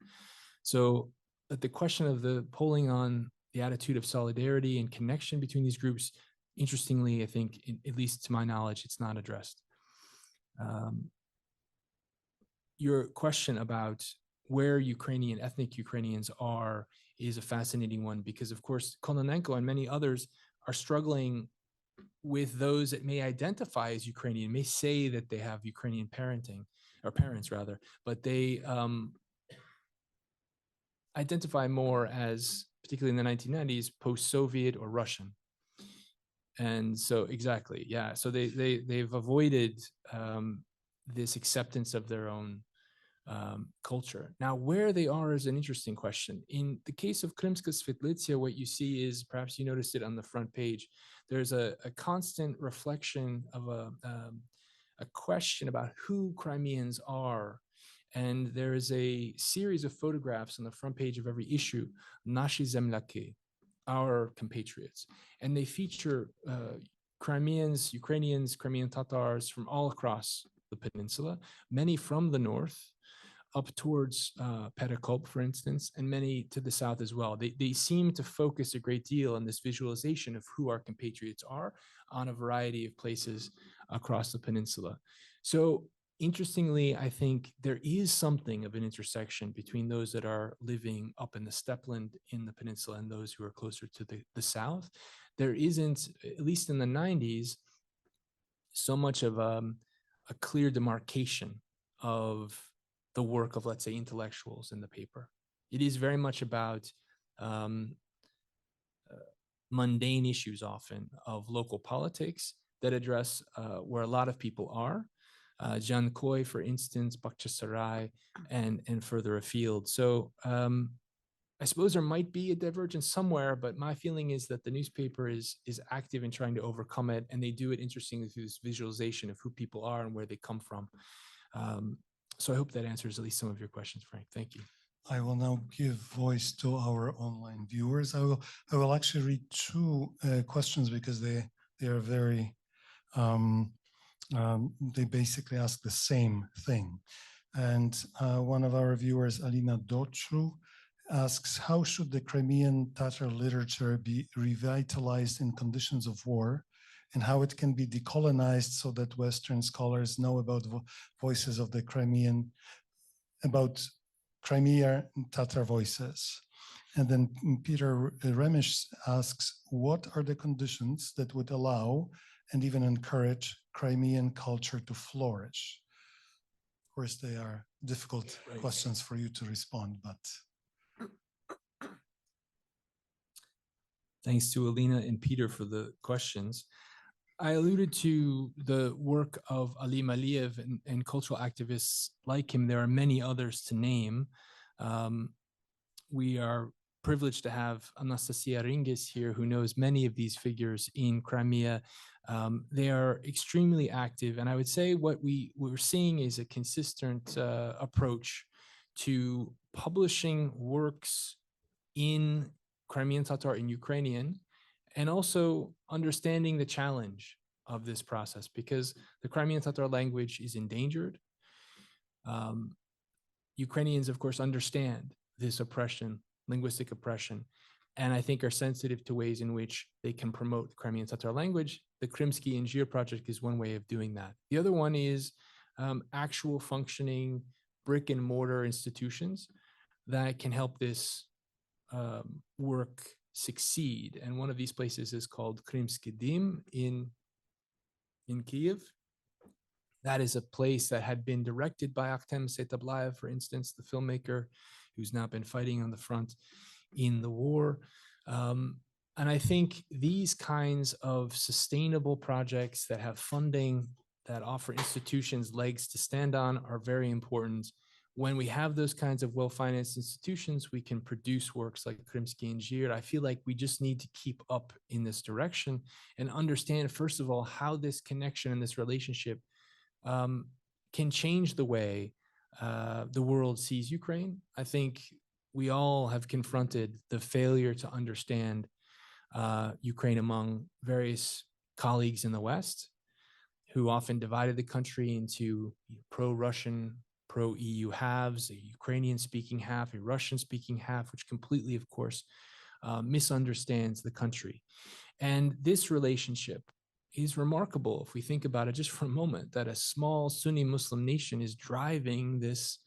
So the question of the polling on the attitude of solidarity and connection between these groups, interestingly, I think, at least to my knowledge, it's not addressed. Your question about where ethnic Ukrainians are is a fascinating one because, of course, Kononenko and many others are struggling with those that may identify as Ukrainian, may say that they have Ukrainian parenting, or parents rather, but they identify more as, particularly in the 1990s, post-Soviet or Russian. And so, exactly, yeah. So they've avoided this acceptance of their own culture. Now, where they are is an interesting question. In the case of Krymska Svetlitsia, what you see is, perhaps you noticed it on the front page, there's a constant reflection of a a question about who Crimeans are. And there is a series of photographs on the front page of every issue, Nashi Zemlyaki, our compatriots. And they feature Crimeans, Ukrainians, Crimean Tatars from all across the peninsula, many from the north, up towards Perekop, for instance, and many to the south as well. They seem to focus a great deal on this visualization of who our compatriots are on a variety of places across the peninsula. So interestingly, I think there is something of an intersection between those that are living up in the steppeland in the peninsula and those who are closer to the south. There isn't, at least in the 90s, so much of a clear demarcation of the work of, let's say, intellectuals in the paper. It is very much about mundane issues often of local politics that address where a lot of people are. Jankoy, for instance, Bakhchisarai, and further afield. So I suppose there might be a divergence somewhere, but my feeling is that the newspaper is active in trying to overcome it, and they do it interestingly through this visualization of who people are and where they come from. So I hope that answers at least some of your questions, Frank. Thank you. I will now give voice to our online viewers. I will actually read two questions because they are very they basically ask the same thing. And one of our viewers, Alina Dochru, asks, how should the Crimean Tatar literature be revitalized in conditions of war, and how it can be decolonized so that Western scholars know about voices of the Crimean, about Crimea Tatar voices? And then Peter Remish asks, what are the conditions that would allow and even encourage Crimean culture to flourish? Of course, they are difficult questions for you to respond, but. Thanks to Alina and Peter for the questions. I alluded to the work of Ali Maliev and cultural activists like him. There are many others to name. We are privileged to have Anastasia Ringis here, who knows many of these figures in Crimea. They are extremely active, and I would say what we're seeing is a consistent approach to publishing works in Crimean Tatar and Ukrainian, and also understanding the challenge of this process, because the Crimean Tatar language is endangered. Ukrainians, of course, understand this oppression, linguistic oppression, and I think are sensitive to ways in which they can promote the Crimean Tatar language. The Krymsky Injir project is one way of doing that. The other one is actual functioning brick and mortar institutions that can help this work succeed. And one of these places is called Krymsky Dim in Kyiv. That is a place that had been directed by Akhtem Setablayev, for instance, the filmmaker who's now been fighting on the front in the war. And I think these kinds of sustainable projects that have funding, that offer institutions legs to stand on, are very important. When we have those kinds of well-financed institutions, we can produce works like Krymsky Injir. I feel like we just need to keep up in this direction and understand, first of all, how this connection and this relationship can change the way the world sees Ukraine. I think we all have confronted the failure to understand Ukraine among various colleagues in the West, who often divided the country into pro-Russian, pro-EU halves, a Ukrainian-speaking half, a Russian-speaking half, which completely, of course, misunderstands the country. And this relationship is remarkable if we think about it just for a moment, that a small Sunni Muslim nation is driving this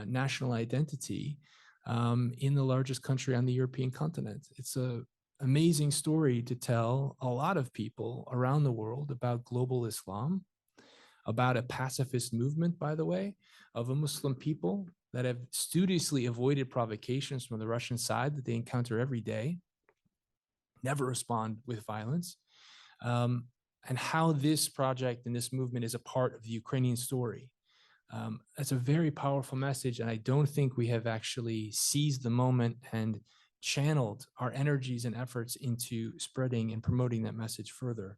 national identity in the largest country on the European continent. It's an amazing story to tell a lot of people around the world about global Islam, about a pacifist movement, by the way, of a Muslim people that have studiously avoided provocations from the Russian side that they encounter every day, never respond with violence, and how this project and this movement is a part of the Ukrainian story. That's a very powerful message, and I don't think we have actually seized the moment and channeled our energies and efforts into spreading and promoting that message further.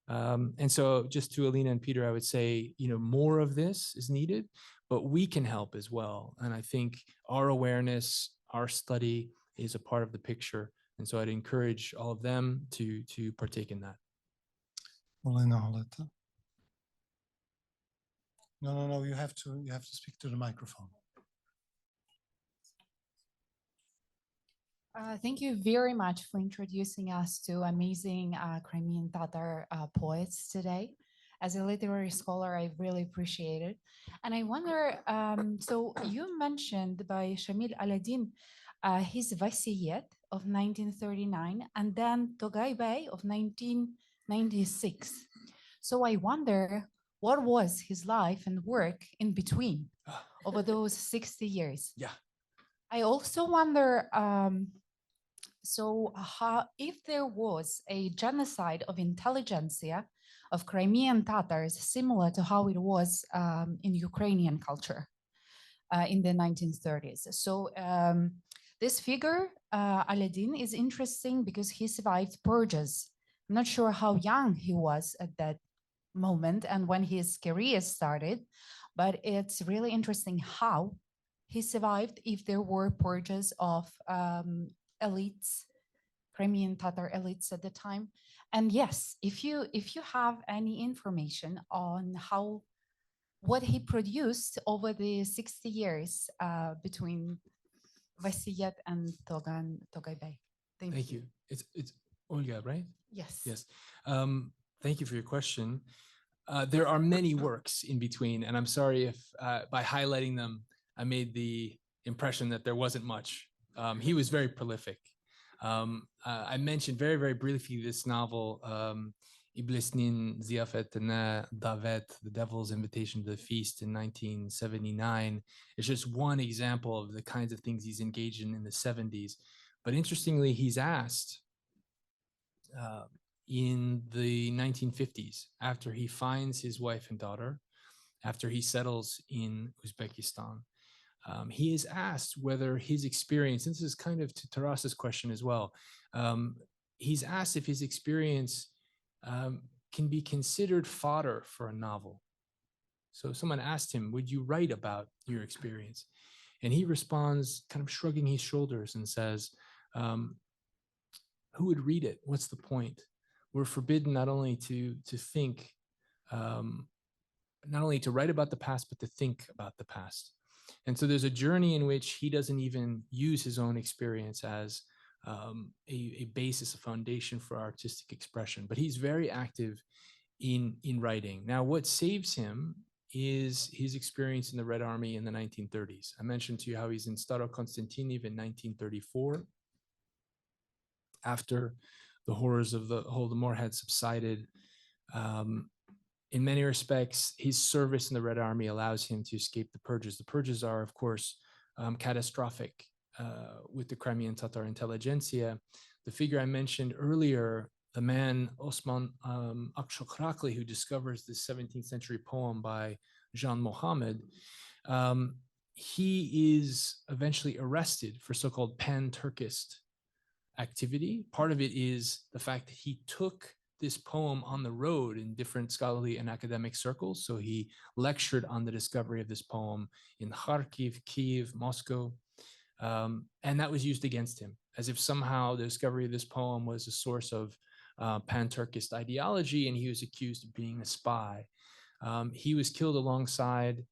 And so just to Alina and Peter, I would say, more of this is needed, but we can help as well. And I think our awareness, our study is a part of the picture. And so I'd encourage all of them to partake in that. No, you have to speak to the microphone. Thank you very much for introducing us to amazing Crimean Tatar poets today. As a literary scholar, I really appreciate it. And I wonder, so you mentioned by Shamil Aladin his Vasiyet of 1939 and then Togay Bey of 1996. So I wonder, what was his life and work in between over those 60 years? Yeah. I also wonder, so if there was a genocide of intelligentsia of Crimean Tatars, similar to how it was in Ukrainian culture in the 1930s. So this figure, Aladin, is interesting because he survived purges. I'm not sure how young he was at that moment and when his career started, but it's really interesting how he survived if there were purges of elites, Crimean Tatar elites at the time. And yes, if you have any information on what he produced over the 60 years between Vasiyet and Togay Bey. Thank you. It's Olga, right? Yes. Yes. Thank you for your question. There are many works in between, and I'm sorry if by highlighting them, I made the impression that there wasn't much. He was very prolific. I mentioned very, very briefly this novel, Iblisnin Ziyafetna Davet, The Devil's Invitation to the Feast in 1979. It's just one example of the kinds of things he's engaged in the 70s. But interestingly, he's asked in the 1950s, after he finds his wife and daughter, after he settles in Uzbekistan, he is asked whether his experience, and this is kind of to Taras's question as well, he's asked if his experience can be considered fodder for a novel. So someone asked him, would you write about your experience? And he responds, kind of shrugging his shoulders and says, who would read it? What's the point? We're forbidden not only to think, not only to write about the past, but to think about the past. And so there's a journey in which he doesn't even use his own experience as a basis, a foundation for artistic expression, but he's very active in writing. Now, what saves him is his experience in the Red Army in the 1930s. I mentioned to you how he's in Staro-Konstantiniv in 1934, after the horrors of the Holodomor had subsided. In many respects, his service in the Red Army allows him to escape the purges. The purges are, of course, catastrophic with the Crimean Tatar intelligentsia. The figure I mentioned earlier, the man Osman Akshokhrakli, who discovers this 17th century poem by Jean Mohammed, he is eventually arrested for so-called pan-Turkist activity. Part of it is the fact that he took this poem on the road in different scholarly and academic circles. So he lectured on the discovery of this poem in Kharkiv, Kiev, Moscow, and that was used against him, as if somehow the discovery of this poem was a source of pan-Turkist ideology, and he was accused of being a spy. He was killed alongside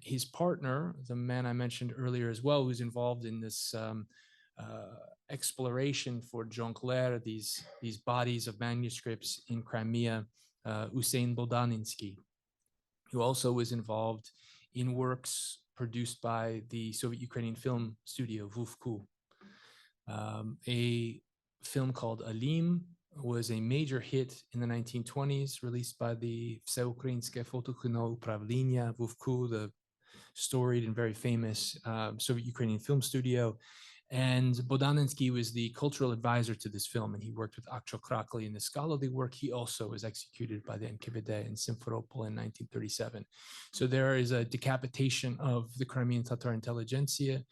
his partner, the man I mentioned earlier as well, who's involved in this exploration for Jonkler, these bodies of manuscripts in Crimea, Hussein Bodansky, who also was involved in works produced by the Soviet Ukrainian film studio, Vuvku. A film called Alim was a major hit in the 1920s, released by the Всеукраїнське фотокіно управління, Vuvku, the storied and very famous Soviet Ukrainian film studio. And Bodansky was the cultural advisor to this film, and he worked with Akshokhrakli in the scholarly work. He also was executed by the NKVD in Simferopol in 1937. So there is a decapitation of the Crimean Tatar intelligentsia.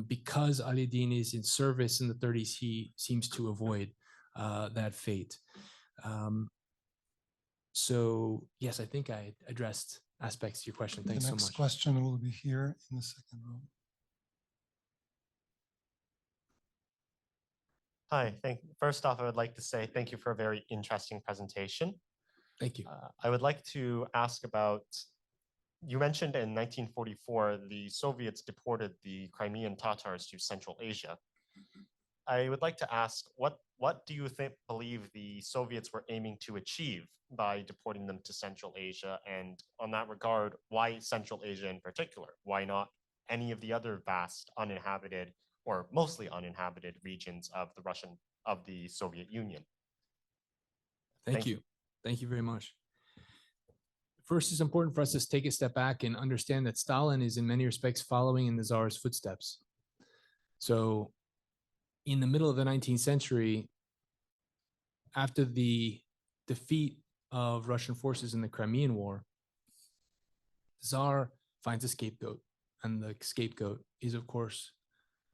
Because Aladin is in service in the 30s, he seems to avoid that fate. So yes, I think I addressed aspects to your question. Thanks The so next much. question will be here in the second row. Hi, first off, I would like to say thank you for a very interesting presentation. Thank you. I would like to ask about, you mentioned in 1944, the Soviets deported the Crimean Tatars to Central Asia. I would like to ask, what do you believe the Soviets were aiming to achieve by deporting them to Central Asia? And on that regard, why Central Asia in particular? Why not any of the other vast uninhabited or mostly uninhabited regions of the Soviet Union? Thank you. Thank you very much. First, it's important for us to take a step back and understand that Stalin is in many respects following in the Tsar's footsteps. So in the middle of the 19th century, after the defeat of Russian forces in the Crimean War, the Tsar finds a scapegoat, and the scapegoat is, of course,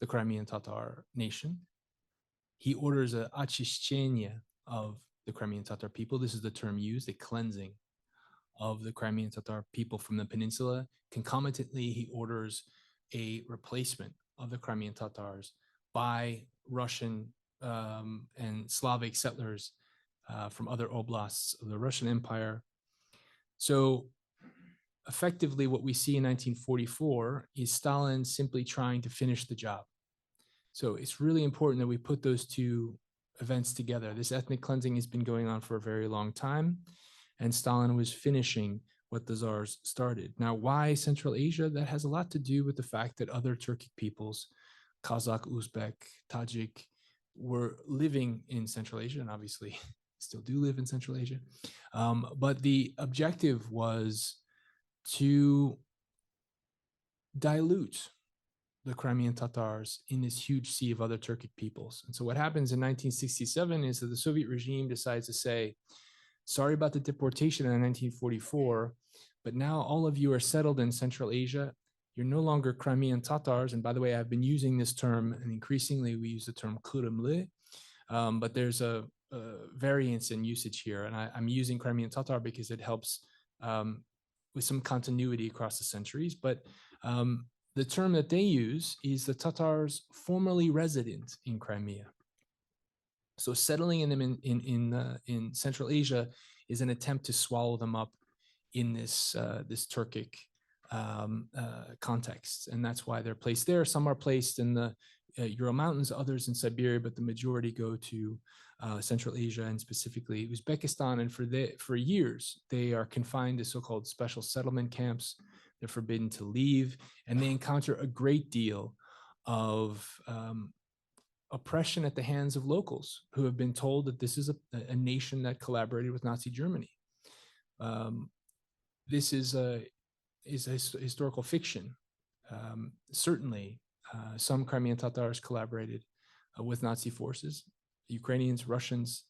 the Crimean Tatar nation. He orders a очищение of the Crimean Tatar people. This is the term used, a cleansing of the Crimean Tatar people from the peninsula. Concomitantly, he orders a replacement of the Crimean Tatars by Russian and Slavic settlers from other oblasts of the Russian Empire. So effectively, what we see in 1944 is Stalin simply trying to finish the job. So it's really important that we put those two events together. This ethnic cleansing has been going on for a very long time, and Stalin was finishing what the Tsars started. Now, why Central Asia? That has a lot to do with the fact that other Turkic peoples, Kazakh, Uzbek, Tajik, were living in Central Asia, and obviously still do live in Central Asia. But the objective was to dilute the Crimean Tatars in this huge sea of other Turkic peoples. And so what happens in 1967 is that the Soviet regime decides to say, sorry about the deportation in 1944, but now all of you are settled in Central Asia. You're no longer Crimean Tatars. And by the way, I've been using this term, and increasingly we use the term Kırımlı, but there's a variance in usage here. And I'm using Crimean Tatar because it helps with some continuity across the centuries. But the term that they use is the Tatars formerly resident in Crimea. So settling them in Central Asia is an attempt to swallow them up in this Turkic context, and that's why they're placed there. Some are placed in the Ural Mountains, others in Siberia, but the majority go to Central Asia and specifically Uzbekistan. And for years, they are confined to so-called special settlement camps. They're forbidden to leave, and they encounter a great deal of oppression at the hands of locals who have been told that this is a nation that collaborated with Nazi Germany. This is a historical fiction. Certainly, some Crimean Tatars collaborated with Nazi forces. Ukrainians, Russians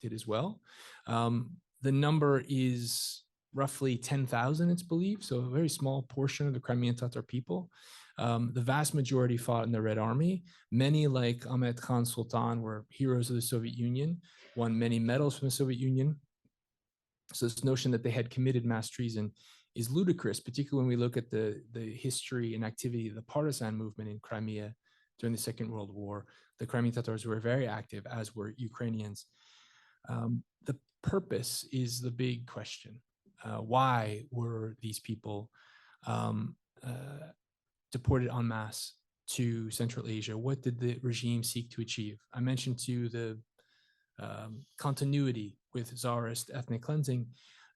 did as well. The number is roughly 10,000, it's believed, so a very small portion of the Crimean Tatar people. The vast majority fought in the Red Army. Many, like Ahmet Khan Sultan, were heroes of the Soviet Union, won many medals from the Soviet Union. So this notion that they had committed mass treason is ludicrous, particularly when we look at the history and activity of the partisan movement in Crimea during the Second World War. The Crimean Tatars were very active, as were Ukrainians. The purpose is the big question. Why were these people deported en masse to Central Asia? What did the regime seek to achieve? I mentioned to you the continuity with Tsarist ethnic cleansing.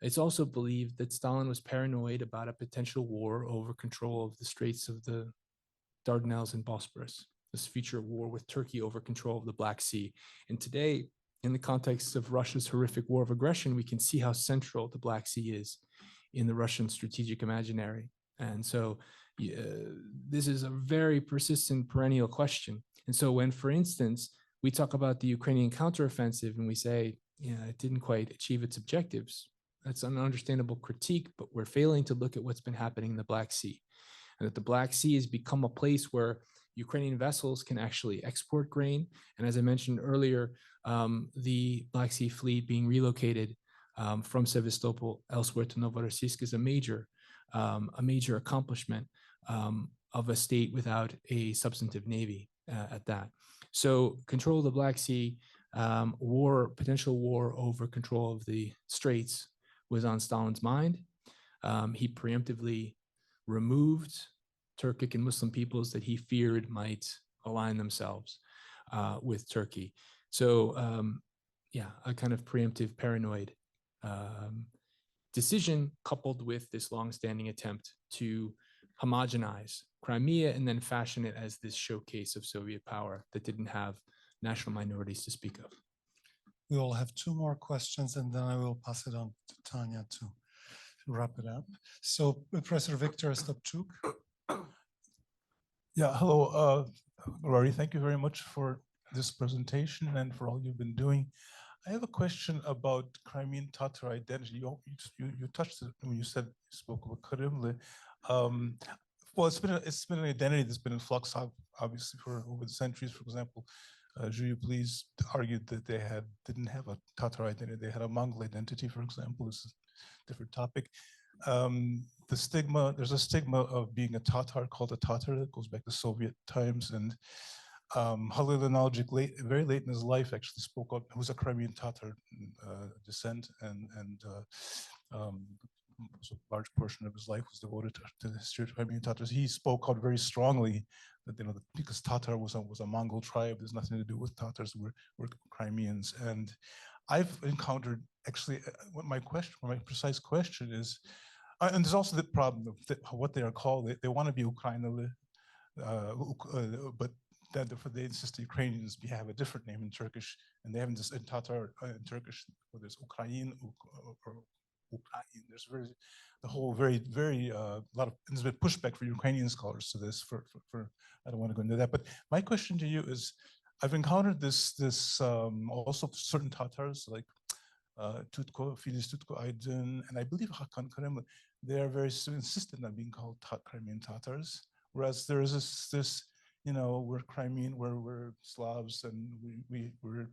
It's also believed that Stalin was paranoid about a potential war over control of the Straits of the Dardanelles and Bosporus, this future war with Turkey over control of the Black Sea. And today, in the context of Russia's horrific war of aggression, we can see how central the Black Sea is in the Russian strategic imaginary. And so this is a very persistent perennial question. And so when, for instance, we talk about the Ukrainian counteroffensive and we say, yeah, it didn't quite achieve its objectives, that's an understandable critique, but we're failing to look at what's been happening in the Black Sea. And that the Black Sea has become a place where Ukrainian vessels can actually export grain. And as I mentioned earlier, the Black Sea fleet being relocated from Sevastopol elsewhere to Novorossiysk is a major accomplishment of a state without a substantive navy at that. So control of the Black Sea, potential war over control of the Straits was on Stalin's mind. He preemptively removed Turkic and Muslim peoples that he feared might align themselves with Turkey. So yeah, a kind of preemptive paranoid decision coupled with this longstanding attempt to homogenize Crimea and then fashion it as this showcase of Soviet power that didn't have national minorities to speak of. We will have two more questions and then I will pass it on to Tanya to wrap it up. So Professor Victor Ostapchuk. Yeah, hello, Rory. Thank you very much for this presentation and for all you've been doing. I have a question about Crimean Tatar identity. You touched it when you spoke about Karimli. Well, it's been an identity that's been in flux, obviously, for over the centuries. For example, Julia Please argued that they didn't have a Tatar identity; they had a Mongol identity. For example, this is a different topic. There's a stigma of being a Tatar called a Tatar that goes back to Soviet times, and Halil Analgic very late in his life actually spoke out, who's a Crimean Tatar descent, and so a large portion of his life was devoted to the history of Crimean Tatars. He spoke out very strongly that, because Tatar was a Mongol tribe, there's nothing to do with Tatars, we're Crimeans. And I've encountered, actually, my precise question is, and there's also the problem of what they are called. They want to be Ukrainali, but for they insist the Ukrainians have a different name in Turkish, and they haven't just in Tatar in Turkish, whether it's Ukraine or Ukraine. There's there's been pushback for Ukrainian scholars to this. I don't want to go into that, but my question to you is, I've encountered this also certain Tatars like Tutko, Filiz Tutko Aydin, and I believe Hakan Karem. They are very insistent on being called Crimean Tatars, whereas there is this we're Crimean, we're Slavs, and we're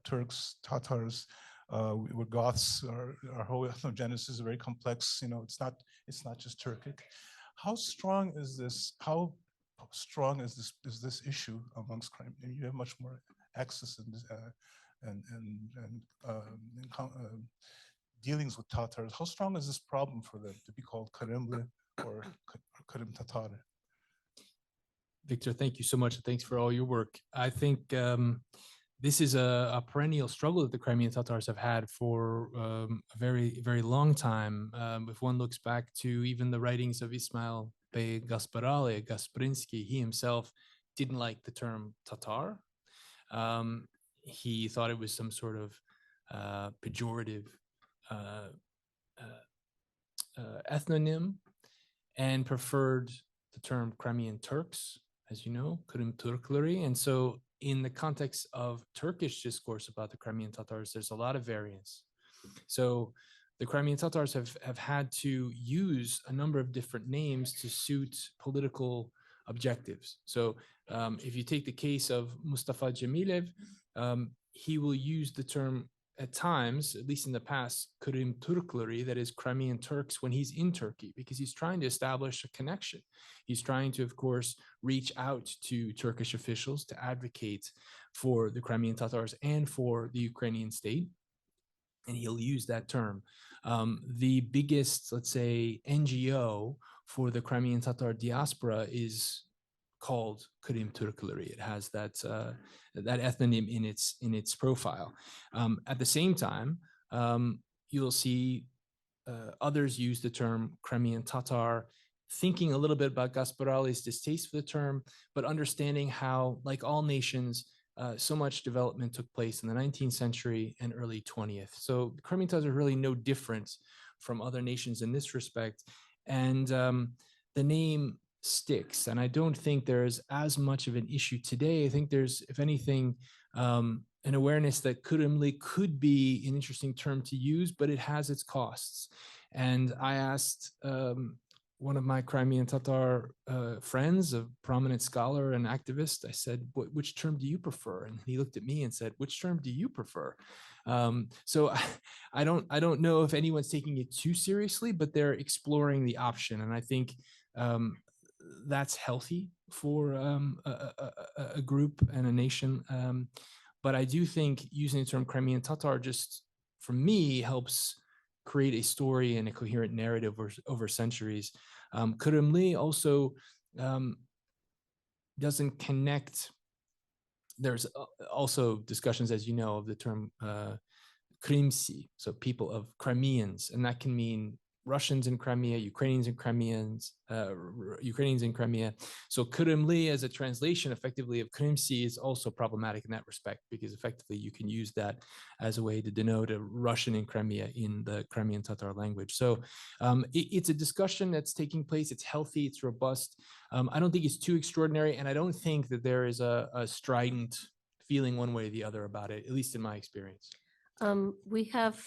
Turks, Tatars, we're Goths. Our whole ethnogenesis is very complex. It's not just Turkic. How strong is this? How strong is this issue amongst Crimean? You have much more access and dealings with Tatars. How strong is this problem for them to be called Karimli or Karim Tatar? Victor, thank you so much. Thanks for all your work. I think this is a perennial struggle that the Crimean Tatars have had for a very, very long time. If one looks back to even the writings of Ismail Bey Gasparinsky, he himself didn't like the term Tatar. He thought it was some sort of pejorative ethnonym and preferred the term Crimean Turks, as you know, Krim Turkleri. And so in the context of Turkish discourse about the Crimean Tatars, there's a lot of variance. So the Crimean Tatars have had to use a number of different names to suit political objectives. So if you take the case of Mustafa Cemilev, he will use the term at times, at least in the past, Krim Turkleri, that is Crimean Turks, when he's in Turkey, because he's trying to establish a connection. He's trying to, of course, reach out to Turkish officials to advocate for the Crimean Tatars and for the Ukrainian state. And he'll use that term. The biggest, let's say, NGO for the Crimean Tatar diaspora is called Krim Turkleri. It has that ethnonym in its profile. At the same time, you'll see others use the term Crimean Tatar, thinking a little bit about Gasparali's distaste for the term, but understanding how, like all nations, so much development took place in the 19th century and early 20th. So the Crimean Tatars are really no different from other nations in this respect. And the name sticks. And I don't think there's as much of an issue today. I think there's, if anything, an awareness that Karimli could be an interesting term to use, but it has its costs. And I asked one of my Crimean Tatar friends, a prominent scholar and activist, I said, which term do you prefer? And he looked at me and said, which term do you prefer? So I don't know if anyone's taking it too seriously, but they're exploring the option. And I think that's healthy for a group and a nation. But I do think using the term Crimean Tatar just, for me, helps create a story and a coherent narrative over centuries. Kırımlı also doesn't connect. There's also discussions, as you know, of the term Krimsi, so people of Crimeans, and that can mean Russians in Crimea, Ukrainians in Crimeans, Ukrainians in Crimea. So Kırımlı as a translation effectively of Krimsi is also problematic in that respect, because effectively you can use that as a way to denote a Russian in Crimea in the Crimean Tatar language. So it's a discussion that's taking place. It's healthy, it's robust. I don't think it's too extraordinary, and I don't think that there is a strident feeling one way or the other about it, at least in my experience. We have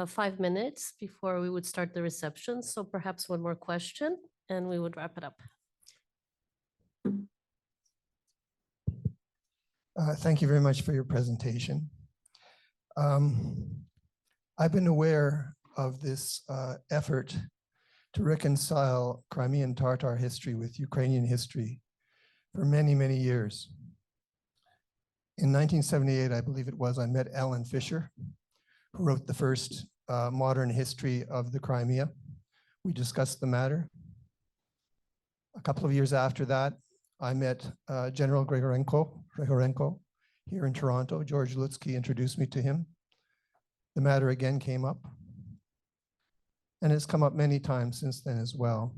5 minutes before we would start the reception. So perhaps one more question and we would wrap it up. Thank you very much for your presentation. I've been aware of this effort to reconcile Crimean Tatar history with Ukrainian history for many, many years. In 1978, I believe it was, I met Alan Fisher, who wrote the first modern history of the Crimea. We discussed the matter. A couple of years after that, I met General Grigorenko here in Toronto. George Lutsky introduced me to him. The matter again came up. And it's come up many times since then as well.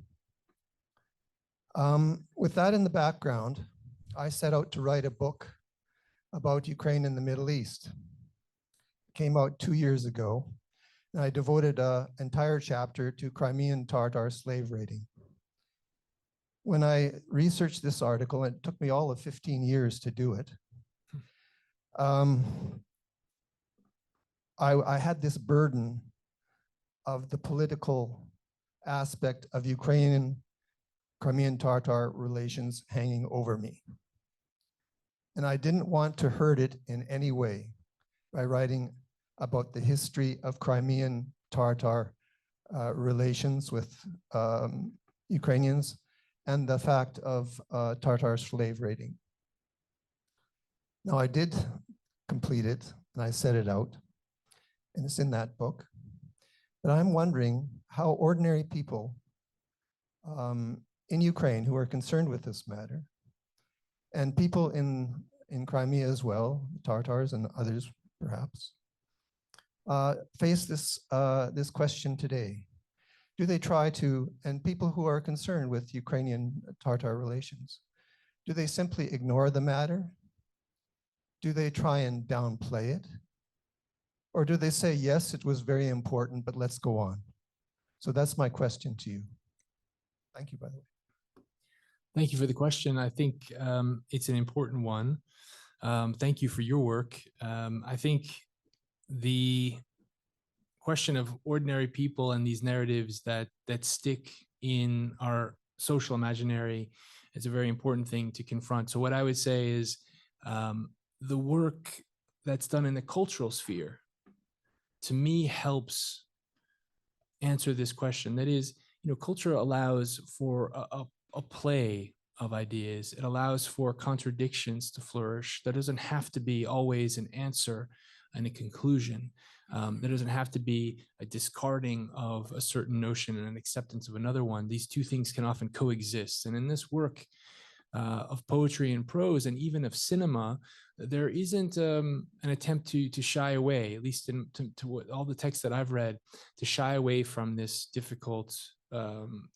With that in the background, I set out to write a book about Ukraine and the Middle East. It came out 2 years ago, and I devoted an entire chapter to Crimean Tatar slave raiding. When I researched this article, and it took me all of 15 years to do it, I had this burden of the political aspect of Crimean Tatar relations hanging over me. And I didn't want to hurt it in any way by writing about the history of Crimean Tatar relations with Ukrainians and the fact of Tatar slave raiding. Now I did complete it and I set it out, and it's in that book. But I'm wondering how ordinary people in Ukraine who are concerned with this matter, and people in Crimea as well, Tatars and others perhaps, face this question today. Do they try to, and people who are concerned with Ukrainian Tatar relations, do they simply ignore the matter? Do they try and downplay it? Or do they say, yes, it was very important, but let's go on? So that's my question to you. Thank you, by the way. Thank you for the question. I think it's an important one. Thank you for your work. I think the question of ordinary people and these narratives that stick in our social imaginary is a very important thing to confront. So what I would say is the work that's done in the cultural sphere, to me, helps answer this question. That is, culture allows for a play of ideas. It allows for contradictions to flourish. There doesn't have to be always an answer and a conclusion. There doesn't have to be a discarding of a certain notion and an acceptance of another one. These two things can often coexist. And in this work of poetry and prose, and even of cinema, there isn't an attempt to shy away, at least to what, all the texts that I've read, to shy away from this difficult,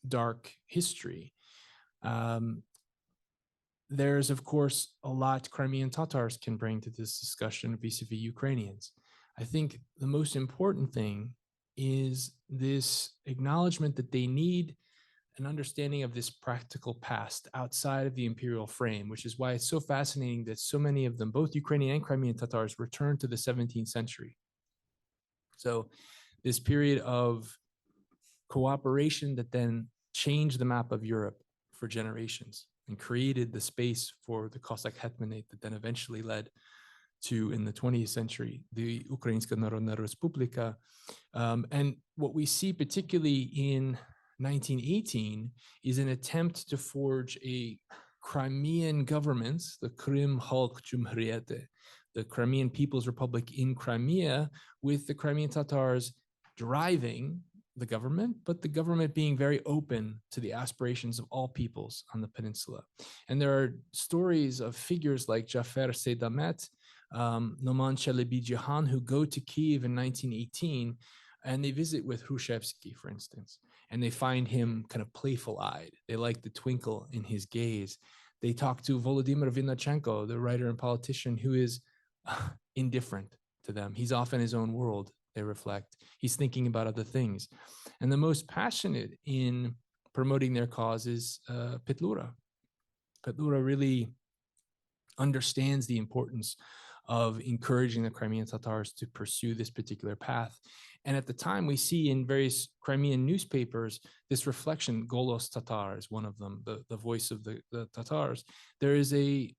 dark history. There's, of course, a lot Crimean Tatars can bring to this discussion vis-a-vis Ukrainians. I think the most important thing is this acknowledgement that they need an understanding of this practical past outside of the imperial frame, which is why it's so fascinating that so many of them, both Ukrainian and Crimean Tatars, return to the 17th century. So this period of cooperation that then changed the map of Europe for generations and created the space for the Cossack hetmanate that then eventually led to, in the 20th century, the Ukrainska Narodna Respublika. And what we see particularly in 1918 is an attempt to forge a Crimean government, the Krim Halk Cumhuriyeti, the Crimean People's Republic in Crimea, with the Crimean Tatars driving the government, but the government being very open to the aspirations of all peoples on the peninsula. And there are stories of figures like Jafer Seydamet, Noman Chelebi Jihan, who go to Kiev in 1918, and they visit with Hrushevsky, for instance, and they find him kind of playful-eyed. They like the twinkle in his gaze. They talk to Volodymyr Vinnichenko, the writer and politician, who is indifferent to them. He's off in his own world, they reflect. He's thinking about other things. And the most passionate in promoting their cause is Petlura. Petlura really understands the importance of encouraging the Crimean Tatars to pursue this particular path. And at the time, we see in various Crimean newspapers this reflection. Golos Tatar is one of them, the voice of the Tatars. There is a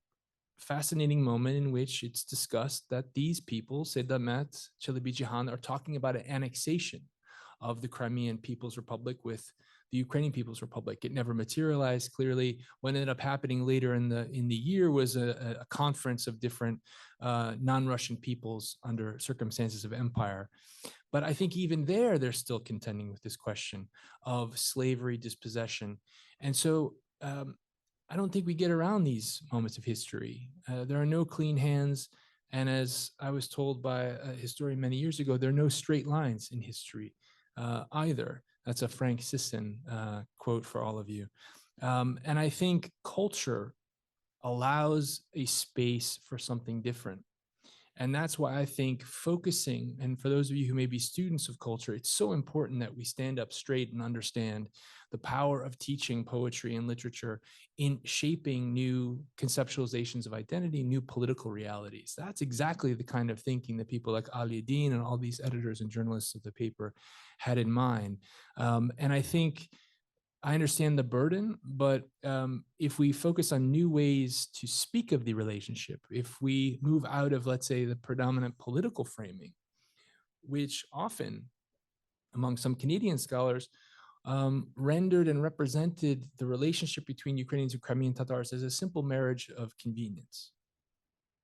fascinating moment in which it's discussed that these people, Seydamet, Chelebi Jihan, are talking about an annexation of the Crimean People's Republic with the Ukrainian People's Republic. It never materialized clearly. What ended up happening later in the year was a conference of different non-Russian peoples under circumstances of empire. But I think even there, they're still contending with this question of slavery, dispossession. And so I don't think we get around these moments of history. There are no clean hands. And as I was told by a historian many years ago, there are no straight lines in history either. That's a Frank Sisson quote for all of you. And I think culture allows a space for something different. And that's why I think focusing, and for those of you who may be students of culture, it's so important that we stand up straight and understand the power of teaching poetry and literature in shaping new conceptualizations of identity, new political realities. That's exactly the kind of thinking that people like Ali Din and all these editors and journalists of the paper had in mind. And I think I understand the burden, but if we focus on new ways to speak of the relationship, if we move out of, let's say, the predominant political framing, which often among some Canadian scholars rendered and represented the relationship between Ukrainians and Crimean Tatars as a simple marriage of convenience.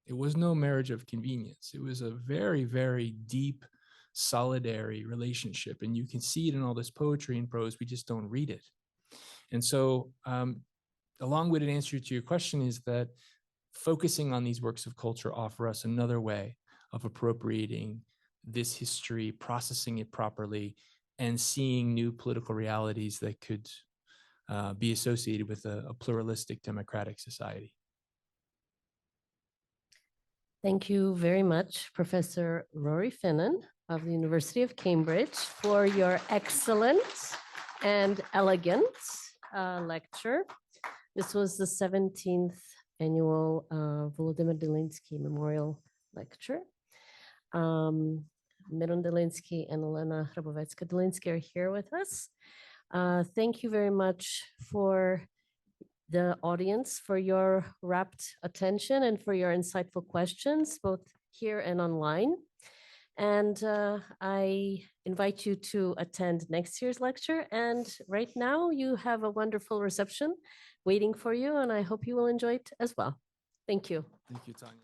It was no marriage of convenience. It was a very, very deep, solidary relationship. And you can see it in all this poetry and prose, we just don't read it. And so a long-winded answer to your question is that focusing on these works of culture offer us another way of appropriating this history, processing it properly, and seeing new political realities that could be associated with a pluralistic democratic society. Thank you very much, Professor Rory Finnin of the University of Cambridge, for your excellent and elegant lecture. This was the 17th annual Wolodymyr Dylynsky Memorial Lecture. Miron Dylynsky and Elena Hrabovecka-Dylynsky are here with us. Thank you very much for the audience, for your rapt attention and for your insightful questions, both here and online. And I invite you to attend next year's lecture. And right now you have a wonderful reception waiting for you, and I hope you will enjoy it as well. Thank you. Thank you, Tanya.